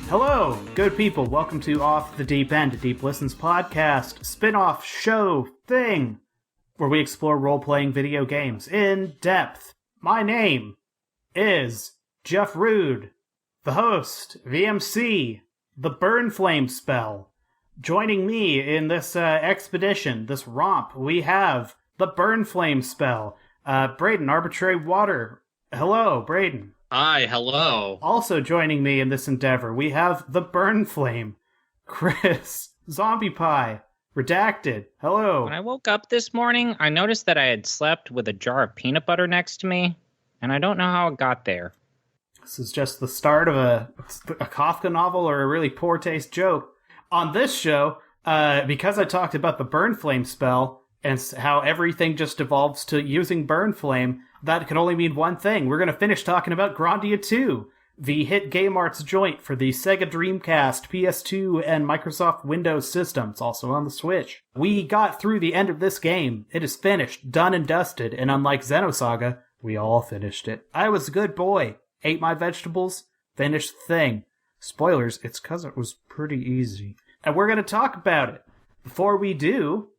Hello, good people. Welcome to Off the Deep End, a Deep Listens podcast, spin-off show thing, where we explore role-playing video games in depth. My name is Jeff Rude, the host, the MC, the Burn Flame spell. Joining me in this expedition, this romp, we have the Burn Flame spell. Braden, Arbitrary Water. Hello, Braden. Hi, hello. Also joining me in this endeavor, we have the Burn Flame, Chris, Zombie Pie, Redacted. Hello. When I woke up this morning, I noticed that I had slept with a jar of peanut butter next to me, and I don't know how it got there. This is just the start of a Kafka novel or a really poor taste joke. On this show, because I talked about the Burn Flame spell and how everything just evolves to using Burn Flame, that can only mean one thing. We're going to finish talking about Grandia II, the hit Game Arts joint for the Sega Dreamcast, PS2, and Microsoft Windows systems, also on the Switch. We got through the end of this game. It is finished, done and dusted, and unlike Xenosaga, we all finished it. I was a good boy, ate my vegetables, finished the thing. Spoilers, it's because it was pretty easy. And we're going to talk about it. Before we do,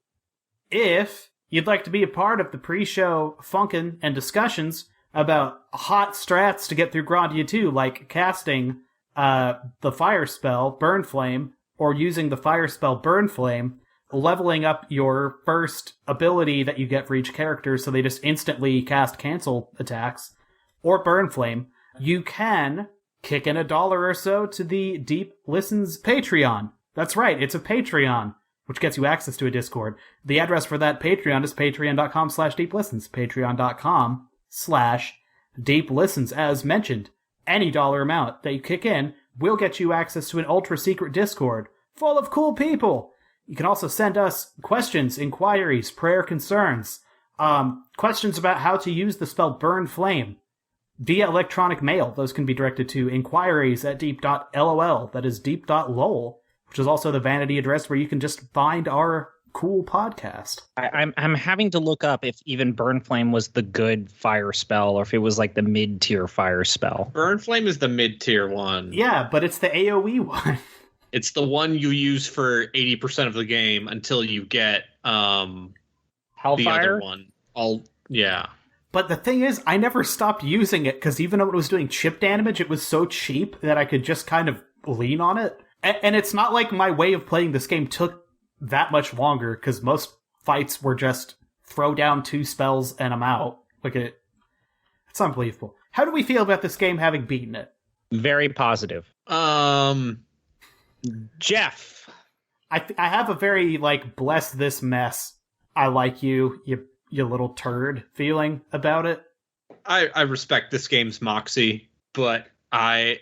if you'd like to be a part of the pre-show funkin' and discussions about hot strats to get through Grandia 2, like casting the fire spell, Burn Flame, or using the fire spell, Burn Flame, leveling up your first ability that you get for each character so they just instantly cast cancel attacks, or Burn Flame, you can kick in $1 or so to the Deep Listens Patreon. That's right, it's a Patreon, which gets you access to a Discord. The address for that Patreon is patreon.com/deeplistens, patreon.com/deeplistens. As mentioned, any dollar amount that you kick in will get you access to an ultra-secret Discord full of cool people. You can also send us questions, inquiries, prayer concerns, questions about how to use the spell Burn Flame via electronic mail. Those can be directed to inquiries@deep.lol, that is deep.lol, which is also the vanity address where you can just find our cool podcast. I'm having to look up if even Burn Flame was the good fire spell or if it was like the mid-tier fire spell. Burn Flame is the mid-tier one. Yeah, but it's the AoE one. It's the one you use for 80% of the game until you get Hellfire? the other one. Yeah. But the thing is, I never stopped using it because even though it was doing chip damage, it was so cheap that I could just kind of lean on it. And it's not like my way of playing this game took that much longer, because most fights were just throw down 2 spells and I'm out. It's unbelievable. How do we feel about this game having beaten it? Very positive. Jeff. I have a very, bless this mess, I like you little turd feeling about it. I respect this game's moxie, but I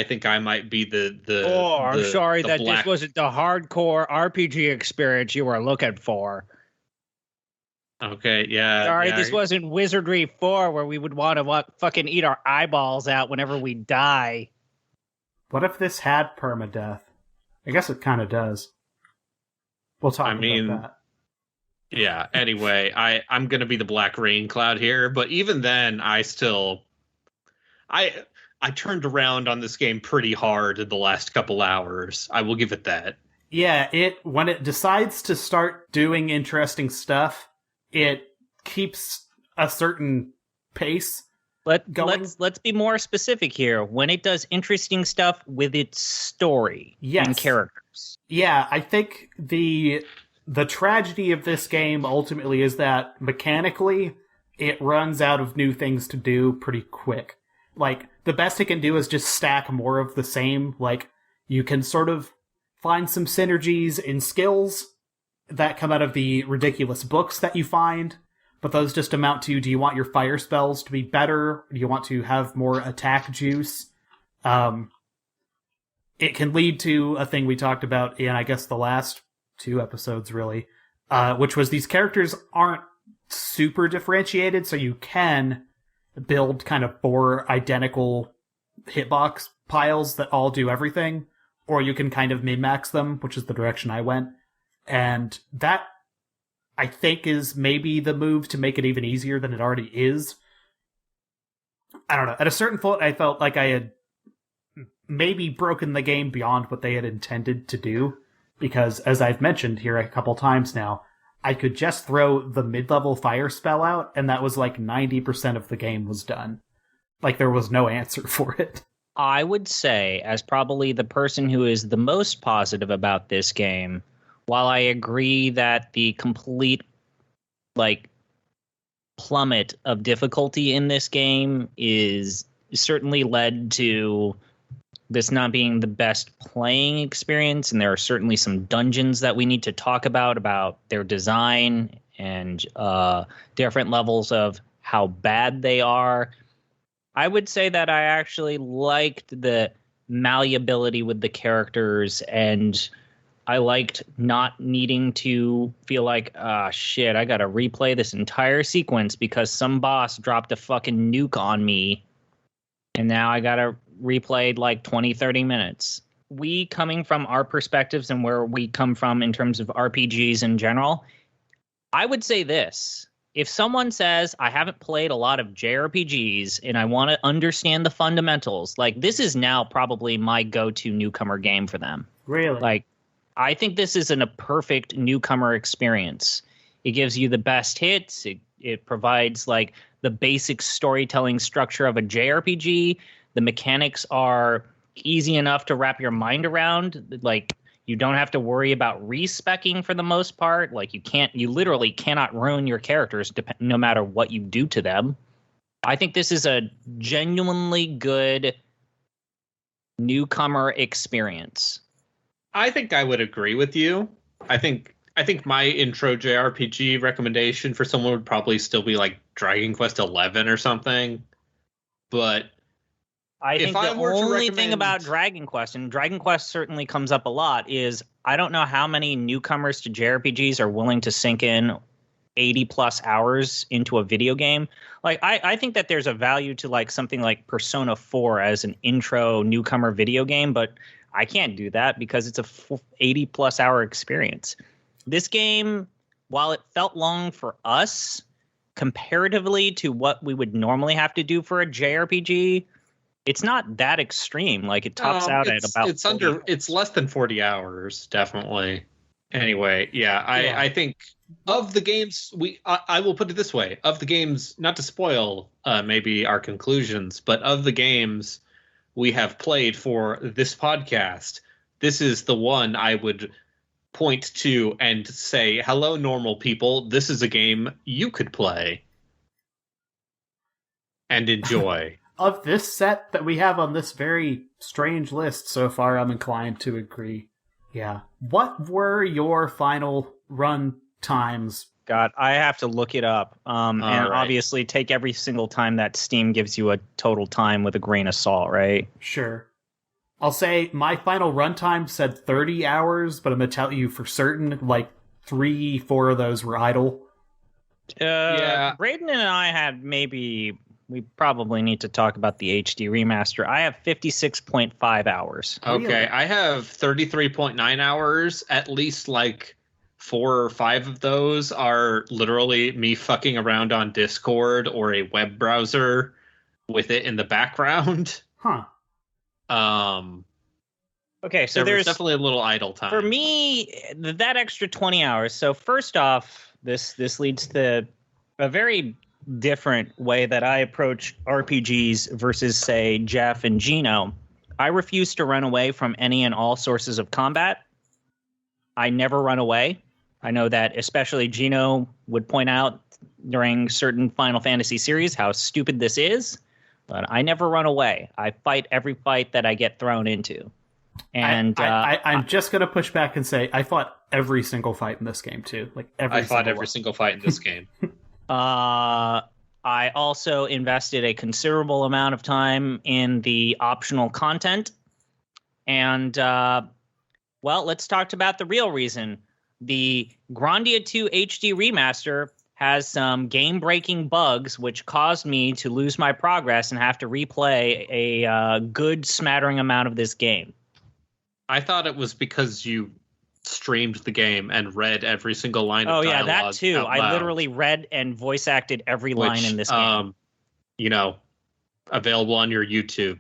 think I might be I'm sorry that this wasn't the hardcore RPG experience you were looking for. Okay, yeah. Sorry, this wasn't Wizardry 4 where we would want to fucking eat our eyeballs out whenever we die. What if this had permadeath? I guess it kind of does. We'll talk about that. Yeah, anyway, I'm going to be the Black Rain Cloud here, but even then, I turned around on this game pretty hard in the last couple hours. I will give it that. Yeah, when it decides to start doing interesting stuff, it keeps a certain pace. Let's be more specific here. When it does interesting stuff with its story and characters. Yeah, I think the tragedy of this game ultimately is that mechanically it runs out of new things to do pretty quick. The best it can do is just stack more of the same. You can sort of find some synergies in skills that come out of the ridiculous books that you find, but those just amount to, do you want your fire spells to be better? Do you want to have more attack juice? It can lead to a thing we talked about in, I guess, the last 2 episodes really, which was these characters aren't super differentiated, so you can build kind of 4 identical hitbox piles that all do everything, or you can kind of min-max them, which is the direction I went. And that, I think, is maybe the move to make it even easier than it already is. I don't know. At a certain point, I felt like I had maybe broken the game beyond what they had intended to do, because, as I've mentioned here a couple times now, I could just throw the mid-level fire spell out, and that was like 90% of the game was done. Like, there was no answer for it. I would say, as probably the person who is the most positive about this game, while I agree that the complete, like, plummet of difficulty in this game is certainly led to this not being the best playing experience, and there are certainly some dungeons that we need to talk about their design and different levels of how bad they are. I would say that I actually liked the malleability with the characters, and I liked not needing to feel like, shit, I gotta replay this entire sequence because some boss dropped a fucking nuke on me, and now I gotta replay like 20, 30 minutes. We, coming from our perspectives and where we come from in terms of RPGs in general, I would say this. If someone says, I haven't played a lot of JRPGs and I want to understand the fundamentals, like, this is now probably my go-to newcomer game for them. Really? Like, I think this is a perfect newcomer experience. It gives you the best hits. It provides, like, the basic storytelling structure of a JRPG. The mechanics are easy enough to wrap your mind around. Like, you don't have to worry about respecking for the most part. Like, you literally cannot ruin your characters no matter what you do to them. I think this is a genuinely good newcomer experience. I think I would agree with you. I think my intro JRPG recommendation for someone would probably still be like Dragon Quest XI or something. But I think the only thing about Dragon Quest, and Dragon Quest certainly comes up a lot, is I don't know how many newcomers to JRPGs are willing to sink in 80 plus hours into a video game. Like, I think that there's a value to like something like Persona 4 as an intro newcomer video game, but I can't do that because it's a 80 plus hour experience. This game, while it felt long for us comparatively to what we would normally have to do for a JRPG, it's not that extreme. Like, it tops out at about it's less than 40 hours, definitely. Anyway, yeah. I think of the games I will put it this way. Of the games, not to spoil maybe our conclusions, but of the games we have played for this podcast, this is the one I would point to and say, hello, normal people. This is a game you could play and enjoy. Of this set that we have on this very strange list so far, I'm inclined to agree. Yeah. What were your final run times? God, I have to look it up. And right. Obviously take every single time that Steam gives you a total time with a grain of salt, right? Sure. I'll say my final runtime said 30 hours, but I'm going to tell you for certain, like 3-4 of those were idle. Yeah. Braden and I had maybe... We probably need to talk about the HD remaster. I have 56.5 hours. Okay, really? I have 33.9 hours. At least like 4 or 5 of those are literally me fucking around on Discord or a web browser with it in the background. Huh. Okay, so there's definitely a little idle time. For me, that extra 20 hours. So first off, this leads to a very different way that I approach RPGs versus, say, Jeff and Gino. I refuse to run away from any and all sources of combat. I never run away. I know that especially Gino would point out during certain Final Fantasy series how stupid this is, but I never run away. I fight every fight that I get thrown into. And I'm just going to push back and say I fought every single fight in this game, too. I fought every single fight in this game. I also invested a considerable amount of time in the optional content. And, well, let's talk about the real reason. the Grandia II HD remaster has some game-breaking bugs, which caused me to lose my progress and have to replay a good smattering amount of this game. I thought it was because you streamed the game and read every single line of dialogue. Oh, yeah, that too. I literally read and voice acted every line in this game. Available on your YouTube.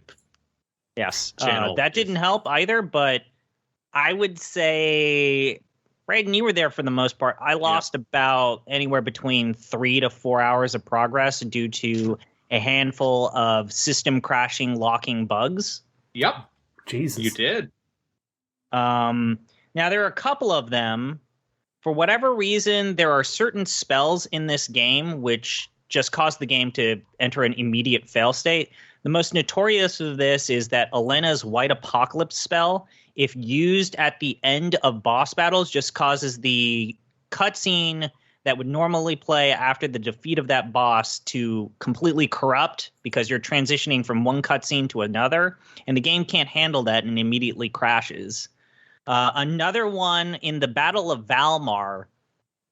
Yes. Channel. That didn't help either, but I would say, Braden, you were there for the most part. I lost about anywhere between 3 to 4 hours of progress due to a handful of system crashing, locking bugs. Yep. Jesus. You did. Now, there are a couple of them. For whatever reason, there are certain spells in this game which just cause the game to enter an immediate fail state. The most notorious of this is that Elena's White Apocalypse spell, if used at the end of boss battles, just causes the cutscene that would normally play after the defeat of that boss to completely corrupt because you're transitioning from one cutscene to another, and the game can't handle that and immediately crashes. Another one in the Battle of Valmar,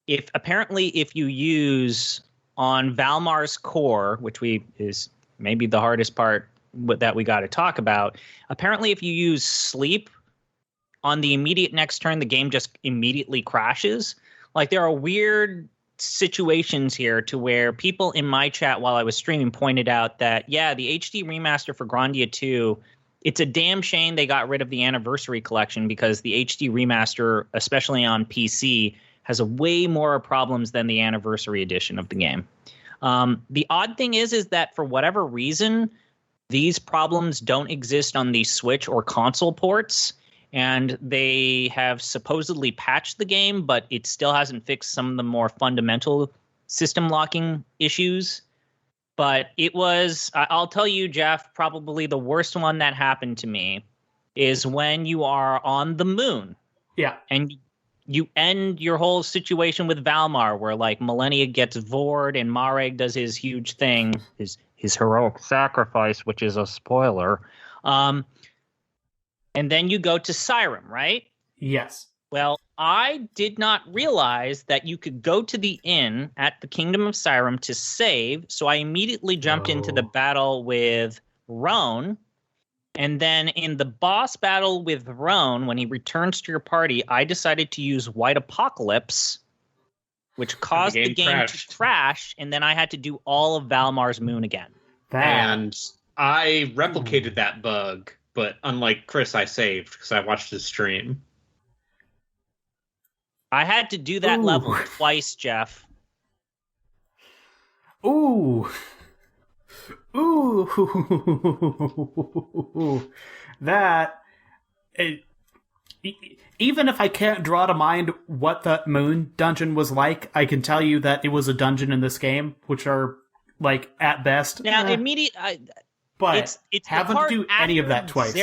if you use on Valmar's core, which is maybe the hardest part that we got to talk about, apparently if you use sleep on the immediate next turn, the game just immediately crashes. Like, there are weird situations here to where people in my chat while I was streaming pointed out that, yeah, the HD remaster for Grandia 2, it's a damn shame they got rid of the Anniversary Collection because the HD remaster, especially on PC, has a way more problems than the Anniversary Edition of the game. The odd thing is that for whatever reason, these problems don't exist on the Switch or console ports, and they have supposedly patched the game, but it still hasn't fixed some of the more fundamental system locking issues. But it was, I'll tell you, Jeff, probably the worst one that happened to me is when you are on the moon. Yeah. And you end your whole situation with Valmar, where like Millennia gets Vord and Mareg does his huge thing, his heroic sacrifice, which is a spoiler. And then you go to Siren, right? Yes. Well, I did not realize that you could go to the inn at the Kingdom of Siren to save, so I immediately jumped into the battle with Roan. And then in the boss battle with Roan, when he returns to your party, I decided to use White Apocalypse, which caused the game to crash, and then I had to do all of Valmar's Moon again. And I replicated that bug, but unlike Chris, I saved because I watched his stream. I had to do that level twice, Jeff. Ooh. That... even if I can't draw to mind what the moon dungeon was like, I can tell you that it was a dungeon in this game, which are, like, at best... Now, but it's haven't to do any of that twice.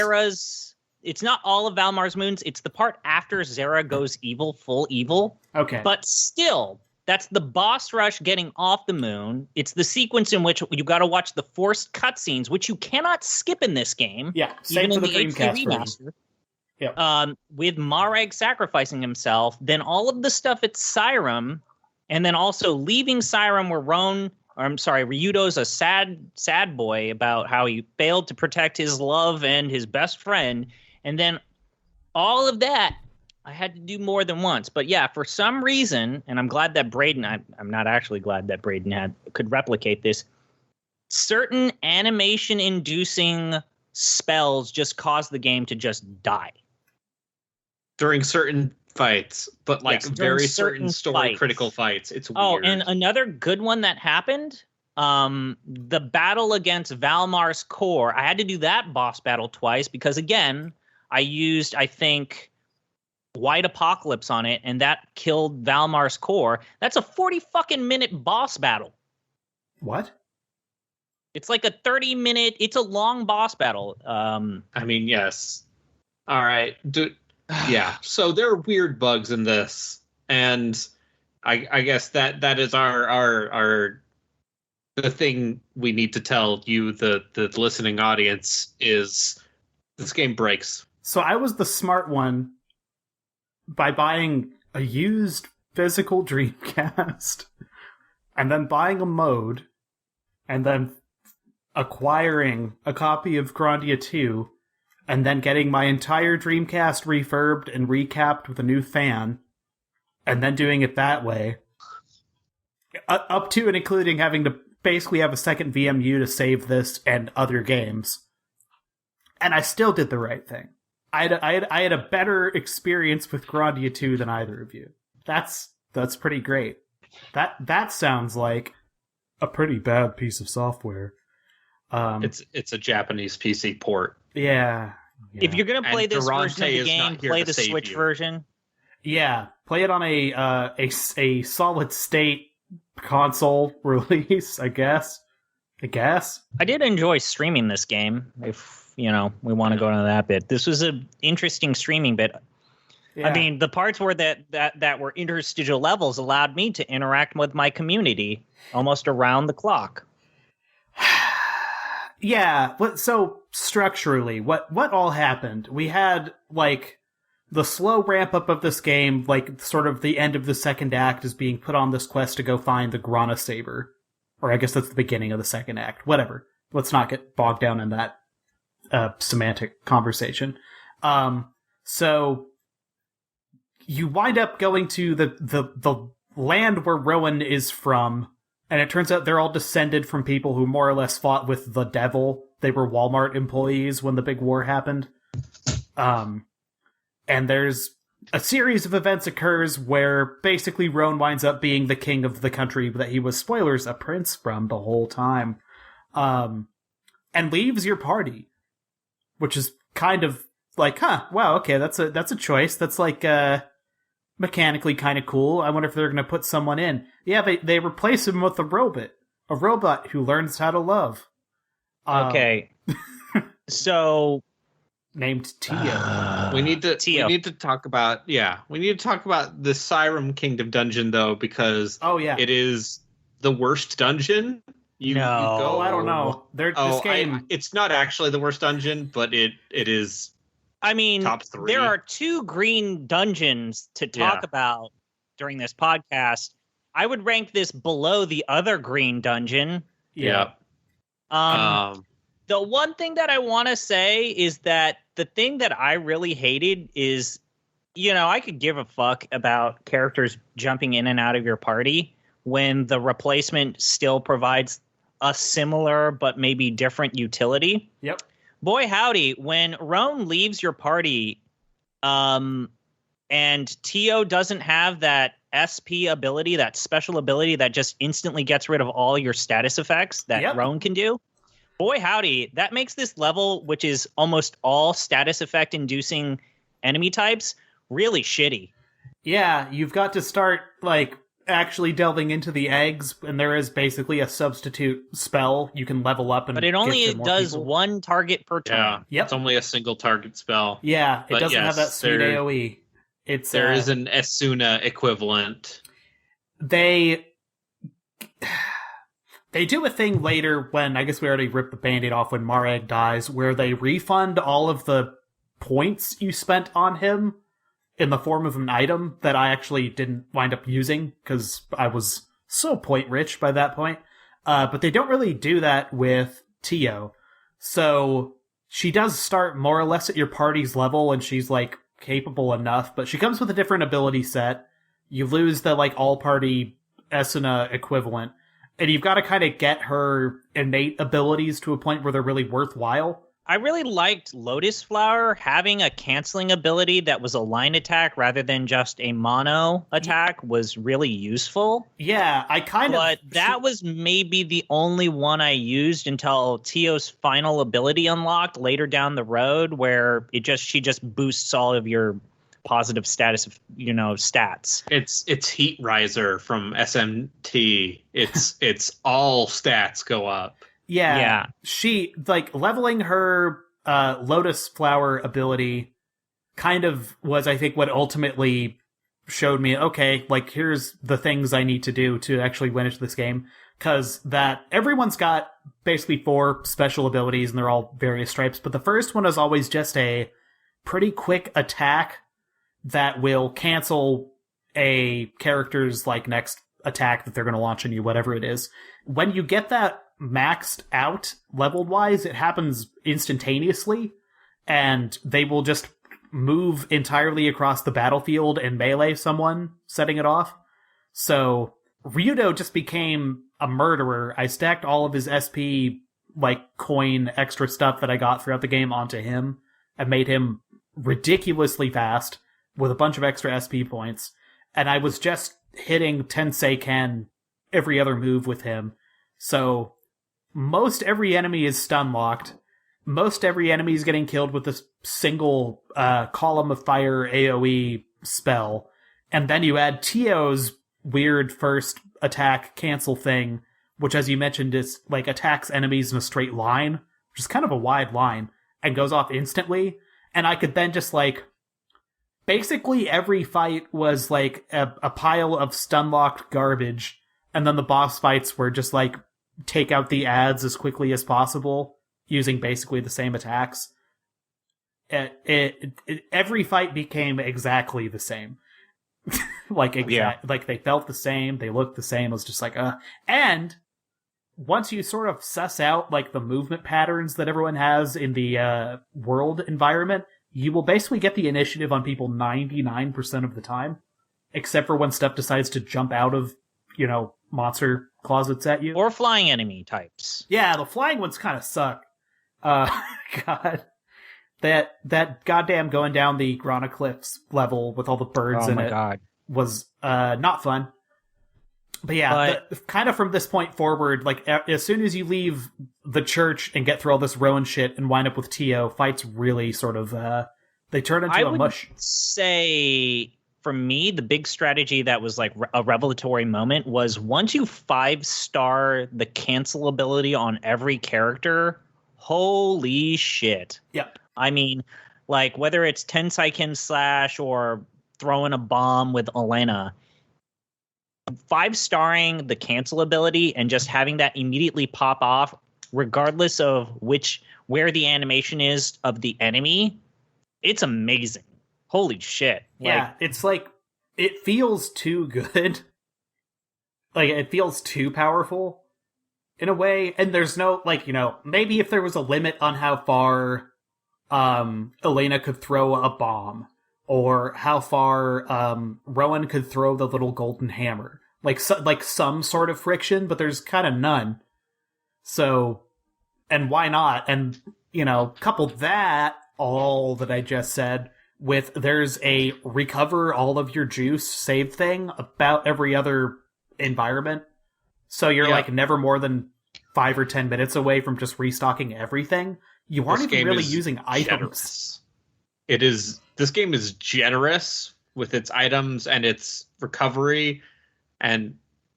It's not all of Valmar's Moons. It's the part after Zera goes evil, full evil. Okay. But still, that's the boss rush getting off the moon. It's the sequence in which you got to watch the forced cutscenes, which you cannot skip in this game. Yeah, same for the Dreamcast remaster. Yep. With Mareg sacrificing himself, then all of the stuff at Siren, and then also leaving Siren where Ryudo's a sad boy about how he failed to protect his love and his best friend. And then all of that, I had to do more than once. But yeah, for some reason, and I'm glad that Braden, I'm not actually glad that Braden could replicate this, certain animation-inducing spells just cause the game to just die. During certain fights, but like very certain story-critical fights. It's weird. Oh, and another good one that happened, the battle against Valmar's core, I had to do that boss battle twice because, again, I used, I think, White Apocalypse on it, and that killed Valmar's core. That's a 40-fucking-minute boss battle. What? It's like a 30-minute... It's a long boss battle. I mean, yes. All right. Yeah. So there are weird bugs in this, and I guess that is our the thing we need to tell you, the listening audience, is this game breaks. So I was the smart one by buying a used physical Dreamcast, and then buying a mode, and then acquiring a copy of Grandia II, and then getting my entire Dreamcast refurbed and recapped with a new fan, and then doing it that way, up to and including having to basically have a second VMU to save this and other games. And I still did the right thing. I had a better experience with Grandia 2 than either of you. That's pretty great. That sounds like a pretty bad piece of software. It's a Japanese PC port. Yeah. If you're gonna play And this Durante version of the is game, not here play to the save Switch you. version. Yeah, play it on a solid state console release, I guess. I did enjoy streaming this game. If we want to go into that bit, this was an interesting streaming bit. Yeah. I mean, the parts where that were interstitial levels allowed me to interact with my community almost around the clock. Yeah, so structurally, what all happened? We had, like, the slow ramp-up of this game, like, sort of the end of the second act is being put on this quest to go find the Grana Saber. Or I guess that's the beginning of the second act. Whatever. Let's not get bogged down in that semantic conversation. So you wind up going to the land where Rowan is from, and it turns out they're all descended from people who more or less fought with the devil. They were Walmart employees when the big war happened. And there's a series of events occurs where basically Rowan winds up being the king of the country that he was, spoilers, a prince from the whole time. And leaves your party. Which is kind of like, wow, okay, that's a choice. That's like, mechanically kind of cool. I wonder if they're going to put someone in. Yeah, they replace him with a robot who learns how to love. Okay. So named Tio. We need to talk about the Siren Kingdom dungeon though, because it is the worst dungeon. You go, I don't know. This game. It's not actually the worst dungeon, but it is. I mean, top 3. There are 2 green dungeons to talk about during this podcast. I would rank this below the other green dungeon. Yeah. The one thing that I want to say is that the thing that I really hated is, I could give a fuck about characters jumping in and out of your party when the replacement still provides a similar but maybe different utility. Yep. Boy, howdy, when Roan leaves your party, and Tio doesn't have that SP ability, that special ability that just instantly gets rid of all your status effects that Roan can do, boy, howdy, that makes this level, which is almost all status effect inducing enemy types, really shitty. Yeah, you've got to start, like, actually delving into the eggs, and there is basically a substitute spell you can level up, and but it only does one target per turn. Yeah, yep. It's only a single target spell. Yeah, it doesn't have that sweet AoE. There is an Asuna equivalent. They do a thing later when, I guess we already ripped the band-aid off when Mareg dies, where they refund all of the points you spent on him in the form of an item that I actually didn't wind up using because I was so point rich by that point. But they don't really do that with Tio. So she does start more or less at your party's level, and she's like capable enough, but she comes with a different ability set. You lose the like all party Asuna equivalent, and you've got to kind of get her innate abilities to a point where they're really worthwhile. I really liked Lotus Flower having a canceling ability that was a line attack rather than just a mono attack was really useful. Yeah, But that was maybe the only one I used until Tio's final ability unlocked later down the road, where she just boosts all of your positive status, stats. It's Heat Riser from SMT. It's all stats go up. Yeah. She, like, leveling her Lotus Flower ability kind of was, I think, what ultimately showed me, okay, like, here's the things I need to do to actually win into this game. Because everyone's got basically 4 special abilities, and they're all various stripes, but the first one is always just a pretty quick attack that will cancel a character's like next attack that they're going to launch on you, whatever it is. When you get that maxed out leveled wise, it happens instantaneously, and they will just move entirely across the battlefield and melee someone, setting it off. So Ryudo just became a murderer. I stacked all of his SP, like, coin extra stuff that I got throughout the game onto him, and made him ridiculously fast with a bunch of extra SP points, and I was just hitting Tensei Ken every other move with him. So most every enemy is stun locked. Most every enemy is getting killed with this single column of fire AoE spell. And then you add Tio's weird first attack cancel thing, which, as you mentioned, is like attacks enemies in a straight line, which is kind of a wide line, and goes off instantly. And I could then just like... Basically, every fight was like a pile of stun-locked garbage, and then the boss fights were just like take out the ads as quickly as possible, using basically the same attacks. Every fight became exactly the same. Like they felt the same, they looked the same. It was just like, And once you sort of suss out like the movement patterns that everyone has in the world environment, you will basically get the initiative on people 99% of the time, except for when stuff decides to jump out of, monster closets at you. Or flying enemy types. Yeah, the flying ones kind of suck. God. That goddamn going down the Granda cliffs level with all the birds in it was not fun. But yeah, kind of from this point forward, like as soon as you leave the church and get through all this Rowan shit and wind up with Tio, fights really sort of they turn into a mush. I would say for me, the big strategy that was like a revelatory moment was once you 5-star the cancel ability on every character, holy shit. Yep. I mean, like whether it's Tenseiken Slash or throwing a bomb with Elena, 5-starring the cancel ability and just having that immediately pop off, regardless of where the animation is of the enemy, it's amazing. Holy shit. Yeah, it's like, it feels too good. Like, it feels too powerful in a way. And there's no, like, maybe if there was a limit on how far Elena could throw a bomb, or how far Rowan could throw the little golden hammer. Like some sort of friction, but there's kind of none. So, and why not? And, couple that, all that I just said, with there's a recover all of your juice save thing about every other environment. So you're like never more than 5 or 10 minutes away from just restocking everything. You aren't even really using items. Generous. This game is generous with its items and its recovery, and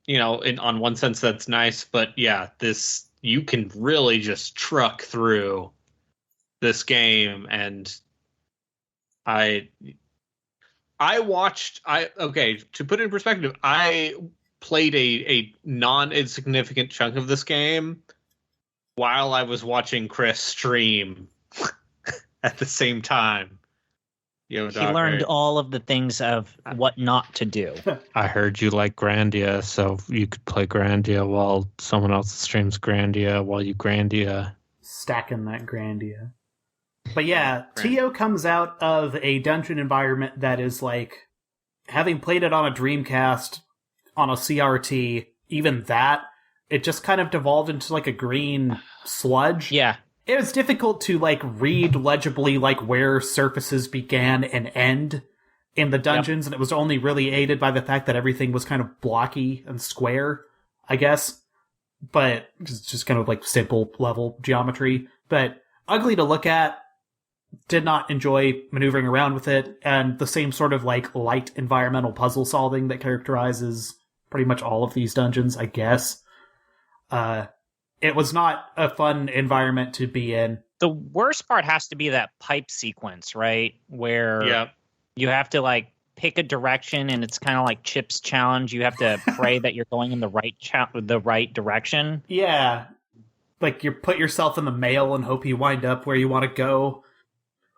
on one sense that's nice, but yeah, you can really just truck through this game. And to put it in perspective, I played a non-insignificant chunk of this game while I was watching Chris stream at the same time. He learned all of the things of what not to do. I heard you like Grandia, so you could play Grandia while someone else streams Grandia while you Grandia. Stacking that Grandia. But yeah, Tio comes out of a dungeon environment that is like, having played it on a Dreamcast, on a CRT, even that, it just kind of devolved into like a green sludge. Yeah. It was difficult to like read legibly like where surfaces began and end in the dungeons, and it was only really aided by the fact that everything was kind of blocky and square, I guess. But just kind of like simple level geometry. But ugly to look at. Did not enjoy maneuvering around with it, and the same sort of like light environmental puzzle solving that characterizes pretty much all of these dungeons, I guess. It was not a fun environment to be in. The worst part has to be that pipe sequence, right? Where you have to like pick a direction, and it's kind of like Chip's challenge. You have to pray that you're going in the right direction. Yeah. Like you put yourself in the mail and hope you wind up where you want to go.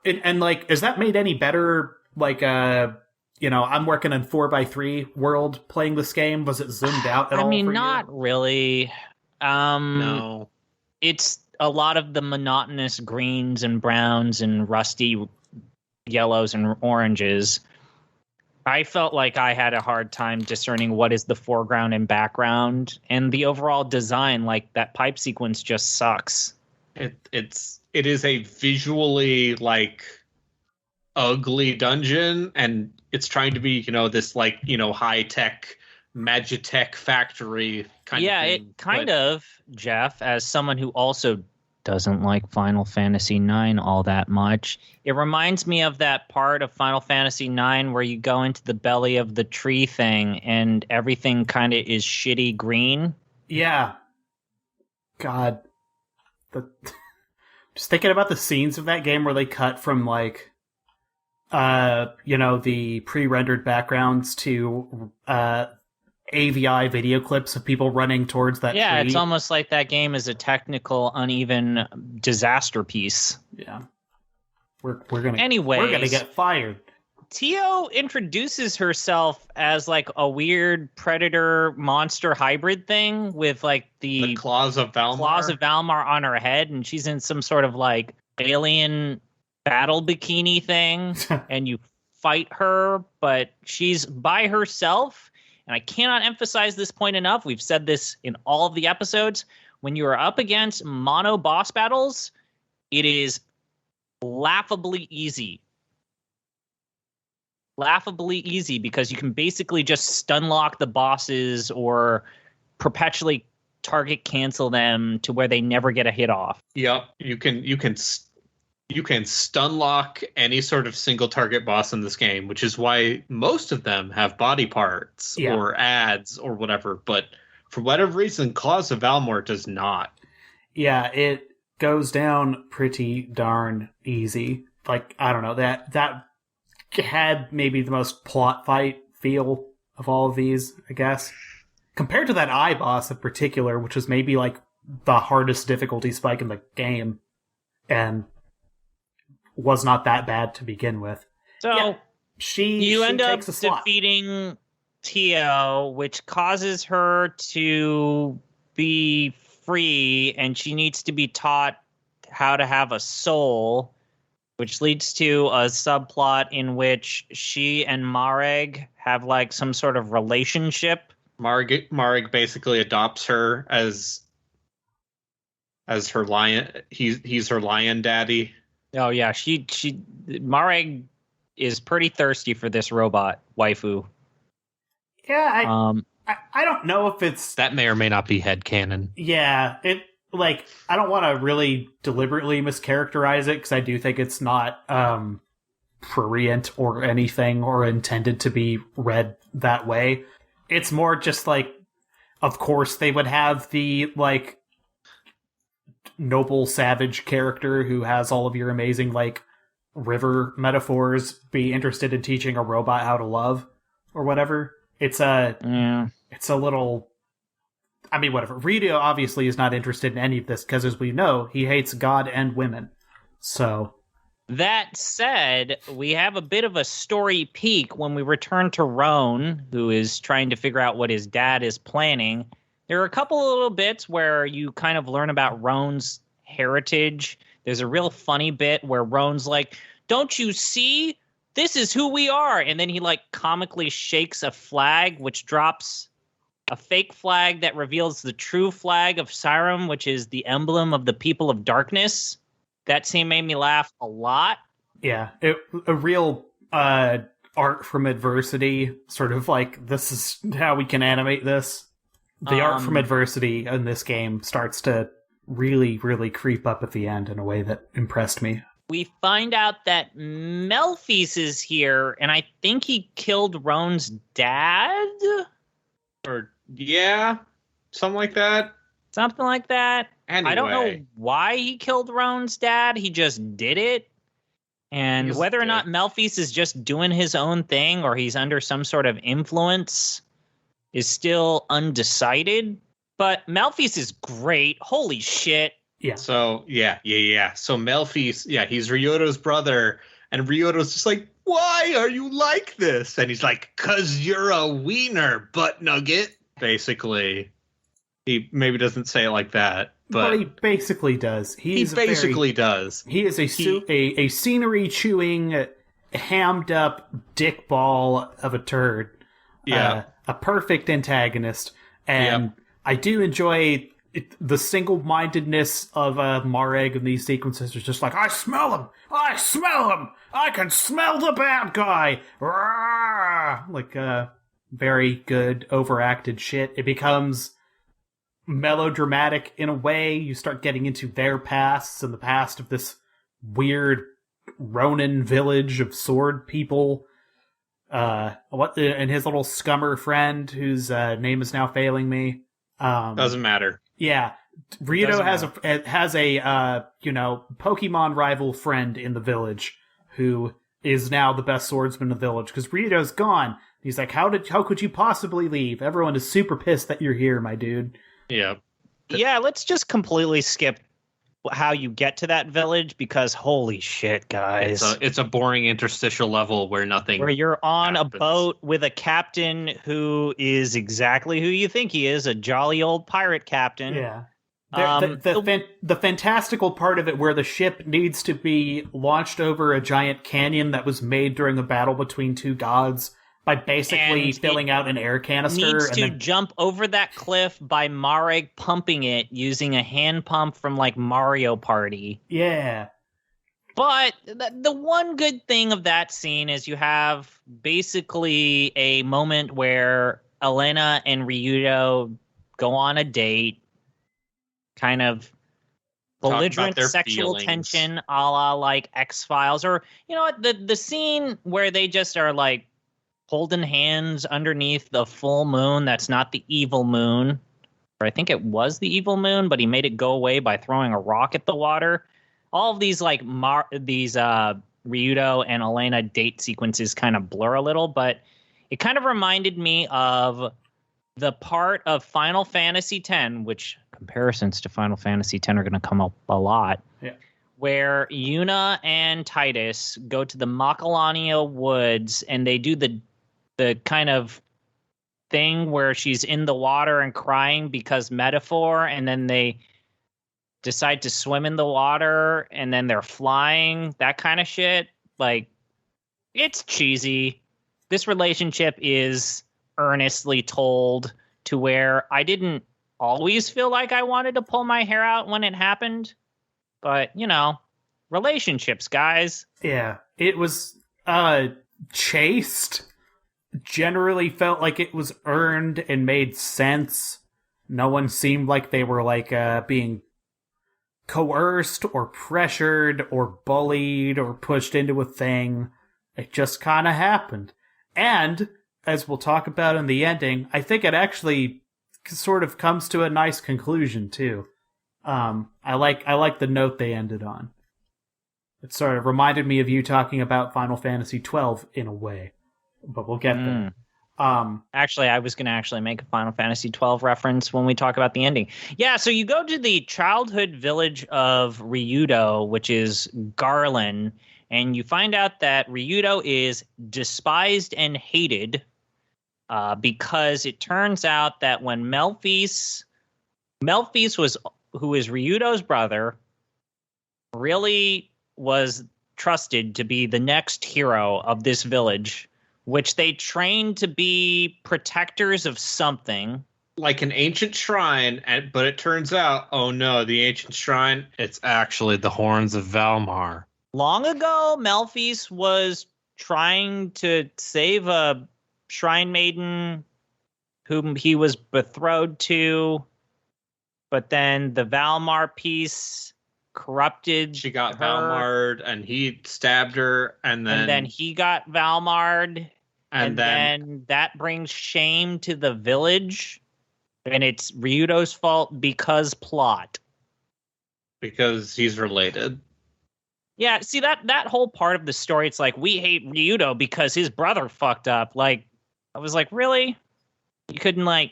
And like, is that made any better like I'm working in 4x3 world playing this game? Was it zoomed out at all? I mean, for not you? really. No. It's a lot of the monotonous greens and browns and rusty yellows and oranges. I felt like I had a hard time discerning what is the foreground and background, and the overall design, like that pipe sequence, just sucks. It is a visually like ugly dungeon, and it's trying to be this like high tech Magitech factory kind of thing. It kind of, Jeff, as someone who also doesn't like Final Fantasy IX all that much, it reminds me of that part of Final Fantasy IX where you go into the belly of the tree thing and everything kind of is shitty green. Yeah. God. Just thinking about the scenes of that game where they cut from like the pre-rendered backgrounds to AVI video clips of people running towards that tree. It's almost like that game is a technical, uneven disaster piece. Yeah. We're gonna get fired. Tio introduces herself as like a weird predator monster hybrid thing with like the claws of Valmar on her head, and she's in some sort of like alien battle bikini thing, and you fight her, but she's by herself. And I cannot emphasize this point enough. We've said this in all of the episodes. When you are up against mono boss battles, it is laughably easy. Laughably easy because you can basically just stun lock the bosses or perpetually target cancel them to where they never get a hit off. Yep, you can stun lock any sort of single target boss in this game, which is why most of them have body parts or ads or whatever. But for whatever reason, Claws of Valmor does not. Yeah, it goes down pretty darn easy. Like, I don't know, that had maybe the most plot fight feel of all of these, I guess. Compared to that eye boss in particular, which was maybe like the hardest difficulty spike in the game. And was not that bad to begin with. So she end up takes a slot. defeating Tio, which causes her to be free, and she needs to be taught how to have a soul, which leads to a subplot in which she and Mareg have like some sort of relationship. Mareg basically adopts her as her lion. He's her lion daddy. Oh yeah, she Mareg is pretty thirsty for this robot waifu. Yeah, I don't know if it's that may or may not be headcanon. Yeah, it like I don't want to really deliberately mischaracterize it because I do think it's not prurient or anything or intended to be read that way. It's more just like, of course, they would have the like noble savage character who has all of your amazing like river metaphors be interested in teaching a robot how to love or whatever. It's a little, I mean, whatever. Rito obviously is not interested in any of this because, as we know, he hates God and women. So that said, we have a bit of a story peak when we return to Roan, who is trying to figure out what his dad is planning. There are a couple of little bits where you kind of learn about Roan's heritage. There's a real funny bit where Roan's like, "Don't you see? This is who we are." And then he like comically shakes a flag, which drops a fake flag that reveals the true flag of Siren, which is the emblem of the people of darkness. That scene made me laugh a lot. Yeah, a real art from adversity, sort of like, this is how we can animate this. The art from adversity in this game starts to really, really creep up at the end in a way that impressed me. We find out that Melfis is here, and I think he killed Roan's dad? Or, yeah, something like that. Something like that. Anyway. I don't know why he killed Roan's dad. He just did it. And whether or not Melfis is just doing his own thing or he's under some sort of influence is still undecided. But Melfis is great. Holy shit. Yeah. So, yeah. So Melfis, he's Ryoto's brother. And Ryudo's just like, why are you like this? And he's like, 'cause you're a wiener, butt nugget. Basically, he maybe doesn't say it like that, but he basically does. He does. He is a scenery chewing, hammed up dick ball of a turd. Yeah, a perfect antagonist, and I do enjoy the single-mindedness of Mareg in these sequences. Is just like, I smell him, I can smell the bad guy. Rawr! Like very good overacted shit. It becomes melodramatic in a way. You start getting into their pasts and the past of this weird Ronin village of sword people. And his little scummer friend whose name is now failing me. Doesn't matter. Yeah, Ryudo has a Pokemon rival friend in the village who is now the best swordsman in the village because Ryudo's gone. He's like, how could you possibly leave? Everyone is super pissed that you're here, my dude. Yeah. Yeah, let's just completely skip how you get to that village because holy shit, guys. It's a boring interstitial level where nothing where you're on happens. A boat with a captain who is exactly who you think he is, a jolly old pirate captain. Yeah. The fantastical part of it where the ship needs to be launched over a giant canyon that was made during a battle between two gods by basically filling out an air canister. Needs to jump over that cliff by Marek pumping it using a hand pump from like Mario Party. Yeah. But the one good thing of that scene is you have basically a moment where Elena and Ryudo go on a date, kind of belligerent sexual tension a la like X-Files, or you know what, the scene where they just are like holding hands underneath the full moon that's not the evil moon, or I think it was the evil moon, but he made it go away by throwing a rock at the water. All of these like Ryudo and Elena date sequences kind of blur a little, but it kind of reminded me of the part of Final Fantasy X, which comparisons to Final Fantasy X are going to come up a lot, where Yuna and Titus go to the Macalania woods and they do the kind of thing where she's in the water and crying because metaphor, and then they decide to swim in the water and then they're flying, that kind of shit. Like, it's cheesy. This relationship is earnestly told to where I didn't always feel like I wanted to pull my hair out when it happened. But, you know, relationships, guys. Yeah, it was chaste. Generally felt like it was earned and made sense. No one seemed like they were like being coerced or pressured or bullied or pushed into a thing. It just kind of happened. And as we'll talk about in the ending, I think it actually sort of comes to a nice conclusion too. I like the note they ended on. It sort of reminded me of you talking about Final Fantasy XII in a way. But we'll get there. Actually, I was going to actually make a Final Fantasy XII reference when we talk about the ending. Yeah, so you go to the childhood village of Ryudo, which is Garland, and you find out that Ryudo is despised and hated because it turns out that when Melphis was, who is Ryudo's brother, really was trusted to be the next hero of this village, which they trained to be protectors of something. Like an ancient shrine, but it turns out, oh no, the ancient shrine, it's actually the horns of Valmar. Long ago, Melphis was trying to save a shrine maiden whom he was betrothed to, but then the Valmar piece corrupted. She got her. Valmar'd, and he stabbed her, and then he got Valmar'd. And then that brings shame to the village, and it's Ryudo's fault because plot. Because he's related. Yeah, see, that whole part of the story, it's like, we hate Ryudo because his brother fucked up. Like, I was like, really? You couldn't, like,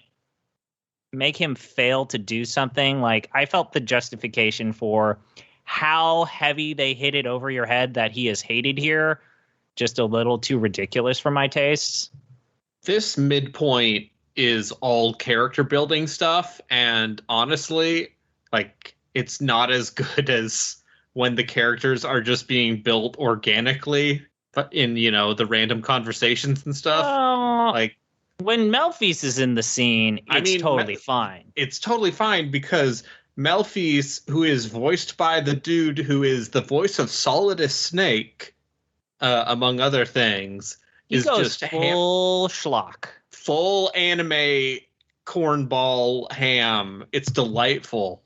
make him fail to do something? Like, I felt the justification for how heavy they hit it over your head that he is hated here just a little too ridiculous for my tastes. This midpoint is all character building stuff, and honestly, like, it's not as good as when the characters are just being built organically in, the random conversations and stuff. Like, when Melfi's is in the scene, it's totally fine. It's totally fine because Melfi's, who is voiced by the dude who is the voice of Solidus Snake, among other things, is just full schlock. Full anime cornball ham. It's delightful.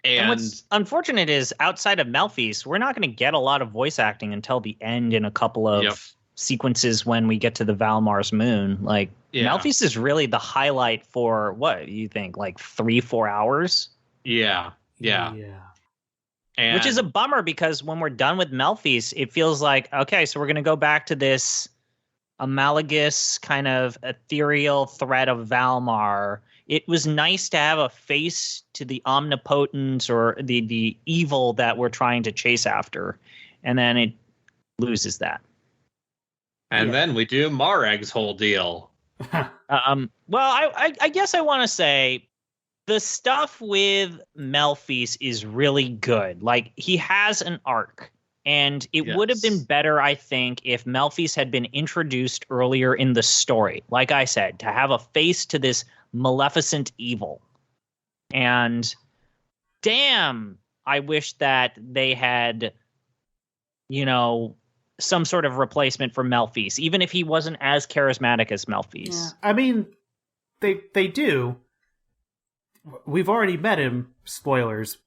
And what's unfortunate is, outside of Melfi's, we're not going to get a lot of voice acting until the end in a couple of sequences when we get to the Valmar's moon. Like, Melfi's is really the highlight for, what you think, like 3-4 hours? Yeah. And which is a bummer, because when we're done with Melfi's, it feels like, okay, so we're going to go back to this amalogous kind of ethereal threat of Valmar. It was nice to have a face to the omnipotence or the evil that we're trying to chase after. And then it loses that. And then we do Mareg's whole deal. Well, I guess I want to say the stuff with Melfi's is really good. Like, he has an arc. And it would have been better, I think, if Melfi's had been introduced earlier in the story. Like I said, to have a face to this maleficent evil. And damn, I wish that they had, some sort of replacement for Melfi's, even if he wasn't as charismatic as Melfi's. Yeah. I mean, they do. We've already met him, spoilers.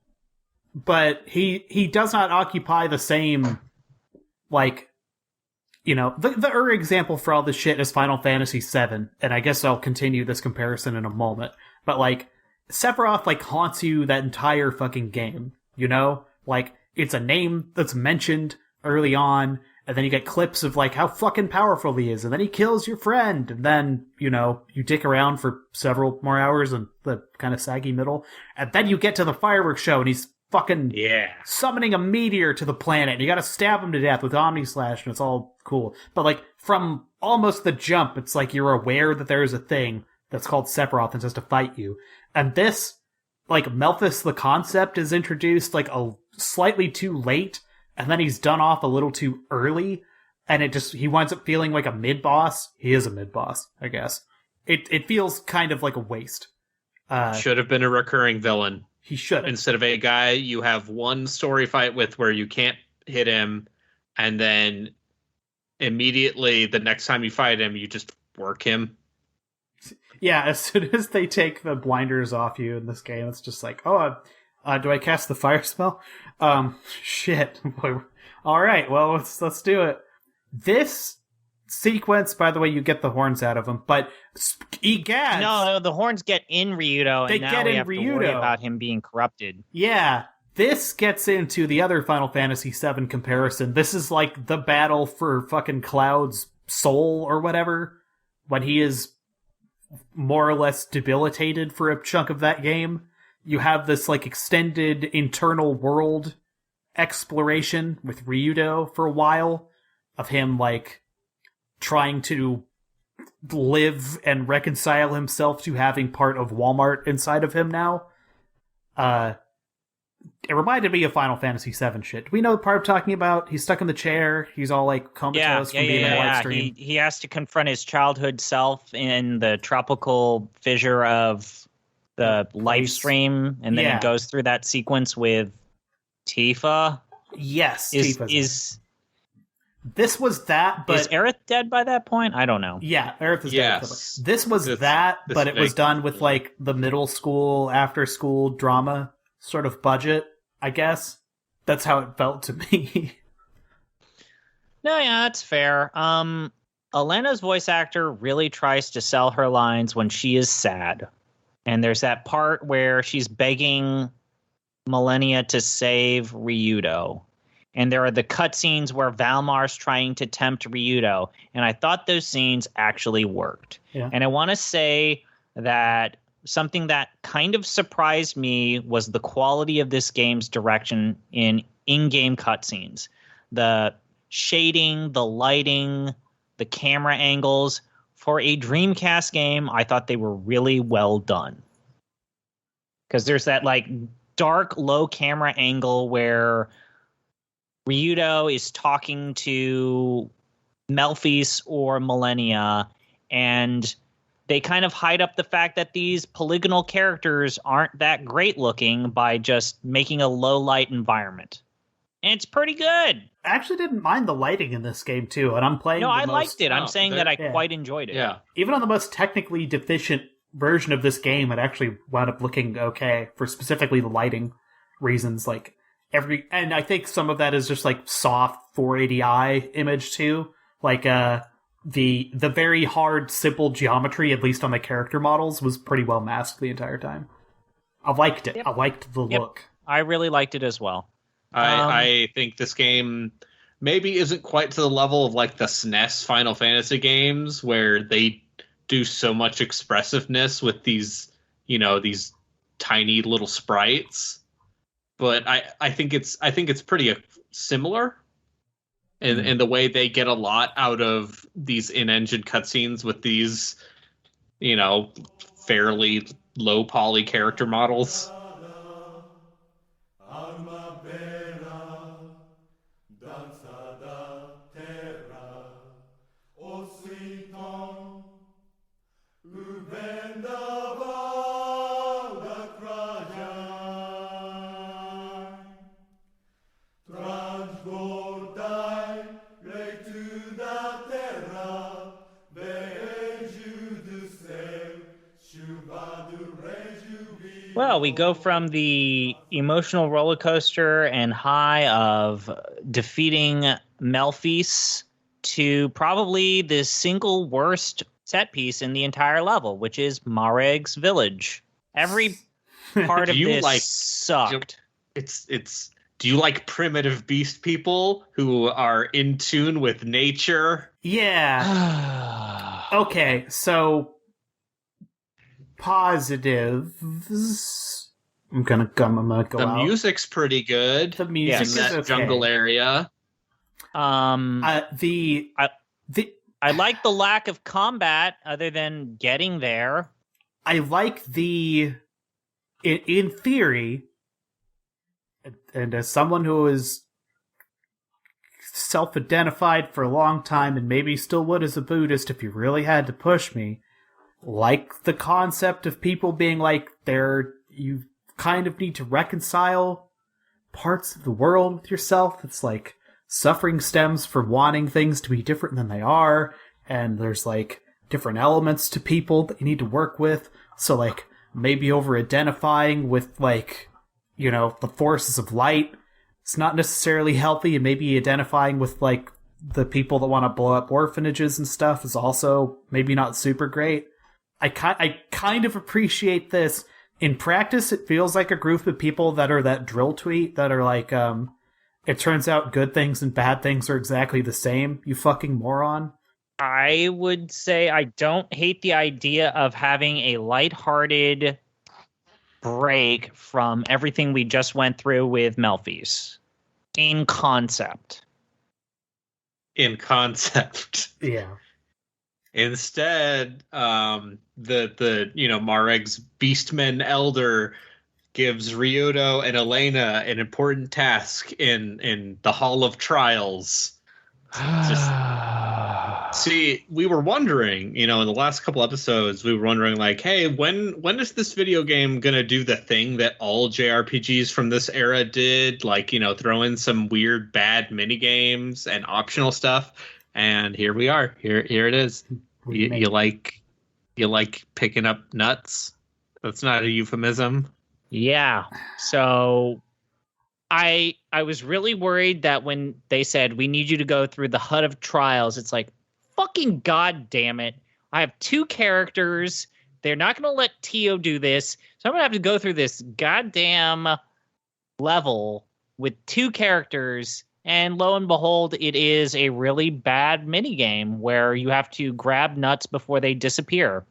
But he does not occupy the same, like, the example for all this shit is Final Fantasy VII, and I guess I'll continue this comparison in a moment. But, like, Sephiroth, like, haunts you that entire fucking game, Like, it's a name that's mentioned early on, and then you get clips of, like, how fucking powerful he is, and then he kills your friend, and then, you dick around for several more hours in the kind of saggy middle, and then you get to the fireworks show, and he's fucking summoning a meteor to the planet, and you gotta stab him to death with Omni Slash, and it's all cool. But, like, from almost the jump, it's like you're aware that there is a thing that's called Sephiroth and says to fight you. And this, like, Melfis the concept is introduced, like, a slightly too late, and then he's done off a little too early, and he winds up feeling like a mid-boss. He is a mid-boss, I guess. It feels kind of like a waste. Should have been a recurring villain. He should. Instead of a guy you have one story fight with where you can't hit him, and then immediately the next time you fight him, you just work him. Yeah, as soon as they take the blinders off you in this game, it's just like, do I cast the fire spell? Shit. All right, well, let's do it. This sequence, by the way, you get the horns out of him, but egad, no, the horns get in Ryudo, and now we have to worry about him being corrupted. Yeah, this gets into the other Final Fantasy VII comparison. This is like the battle for fucking Cloud's soul or whatever, when he is more or less debilitated for a chunk of that game. You have this, like, extended internal world exploration with Ryudo for a while, of him, like, trying to live and reconcile himself to having part of Walmart inside of him now. It reminded me of Final Fantasy VII shit. Do we know the part I'm talking about? He's stuck in the chair. He's all, like, comatose from being in a live stream. He has to confront his childhood self in the tropical fissure of the live stream, and then he goes through that sequence with Tifa. Yes, Tifa. This was that, but... Is Aerith dead by that point? I don't know. Yeah, Aerith is dead. This was but it was done with, like, the middle school, after school drama sort of budget, I guess. That's how it felt to me. No, yeah, that's fair. Elena's voice actor really tries to sell her lines when she is sad. And there's that part where she's begging Millennia to save Ryudo. And there are the cutscenes where Valmar's trying to tempt Ryudo. And I thought those scenes actually worked. Yeah. And I want to say that something that kind of surprised me was the quality of this game's direction in-game cutscenes. The shading, the lighting, the camera angles. For a Dreamcast game, I thought they were really well done. Because there's that like dark, low camera angle where Ryudo is talking to Melphis or Millennia, and they kind of hide up the fact that these polygonal characters aren't that great looking by just making a low light environment. And it's pretty good. I actually didn't mind the lighting in this game, too, and I'm playing liked it. I'm saying that I quite enjoyed it. Yeah. Even on the most technically deficient version of this game, it actually wound up looking okay for specifically the lighting reasons. Like and I think some of that is just like soft 480i image too. Like the very hard, simple geometry, at least on the character models, was pretty well masked the entire time. I liked it. Yep. I liked the look. I really liked it as well. I think this game maybe isn't quite to the level of like the SNES Final Fantasy games where they do so much expressiveness with these, these tiny little sprites. But I think it's pretty similar in the way they get a lot out of these in-engine cutscenes with these, fairly low poly character models. Well, we go from the emotional roller coaster and high of defeating Melphis to probably the single worst set piece in the entire level, which is Mareg's village. Every part of this sucked. Do you like primitive beast people who are in tune with nature? Yeah. Okay, so positives. I'm gonna go the out. Music's pretty good. The music is that okay. Jungle area. I like the lack of combat other than getting there. I like in theory, and as someone who is self-identified for a long time and maybe still would as a Buddhist if you really had to push me, like the concept of people being like, you kind of need to reconcile parts of the world with yourself. It's like suffering stems from wanting things to be different than they are, and there's like different elements to people that you need to work with. So like maybe over identifying with like, the forces of light, it's not necessarily healthy, and maybe identifying with like the people that want to blow up orphanages and stuff is also maybe not super great. I kind of appreciate this. In practice, it feels like a group of people that are that drill tweet that are like, it turns out good things and bad things are exactly the same, you fucking moron. I would say I don't hate the idea of having a lighthearted break from everything we just went through with Melphis. In concept. In concept. Yeah. Instead, Mareg's Beastmen Elder gives Ryudo and Elena an important task in the Hall of Trials. See, we were wondering, in the last couple episodes, we were wondering like, hey, when is this video game gonna do the thing that all JRPGs from this era did? Like, throw in some weird bad mini games and optional stuff. And here we are. Here it is. You like picking up nuts? That's not a euphemism. Yeah. So I was really worried that when they said we need you to go through the Hut of Trials, it's like, fucking goddamn it! I have two characters. They're not going to let Tio do this, so I'm going to have to go through this goddamn level with two characters. And lo and behold, it is a really bad minigame where you have to grab nuts before they disappear.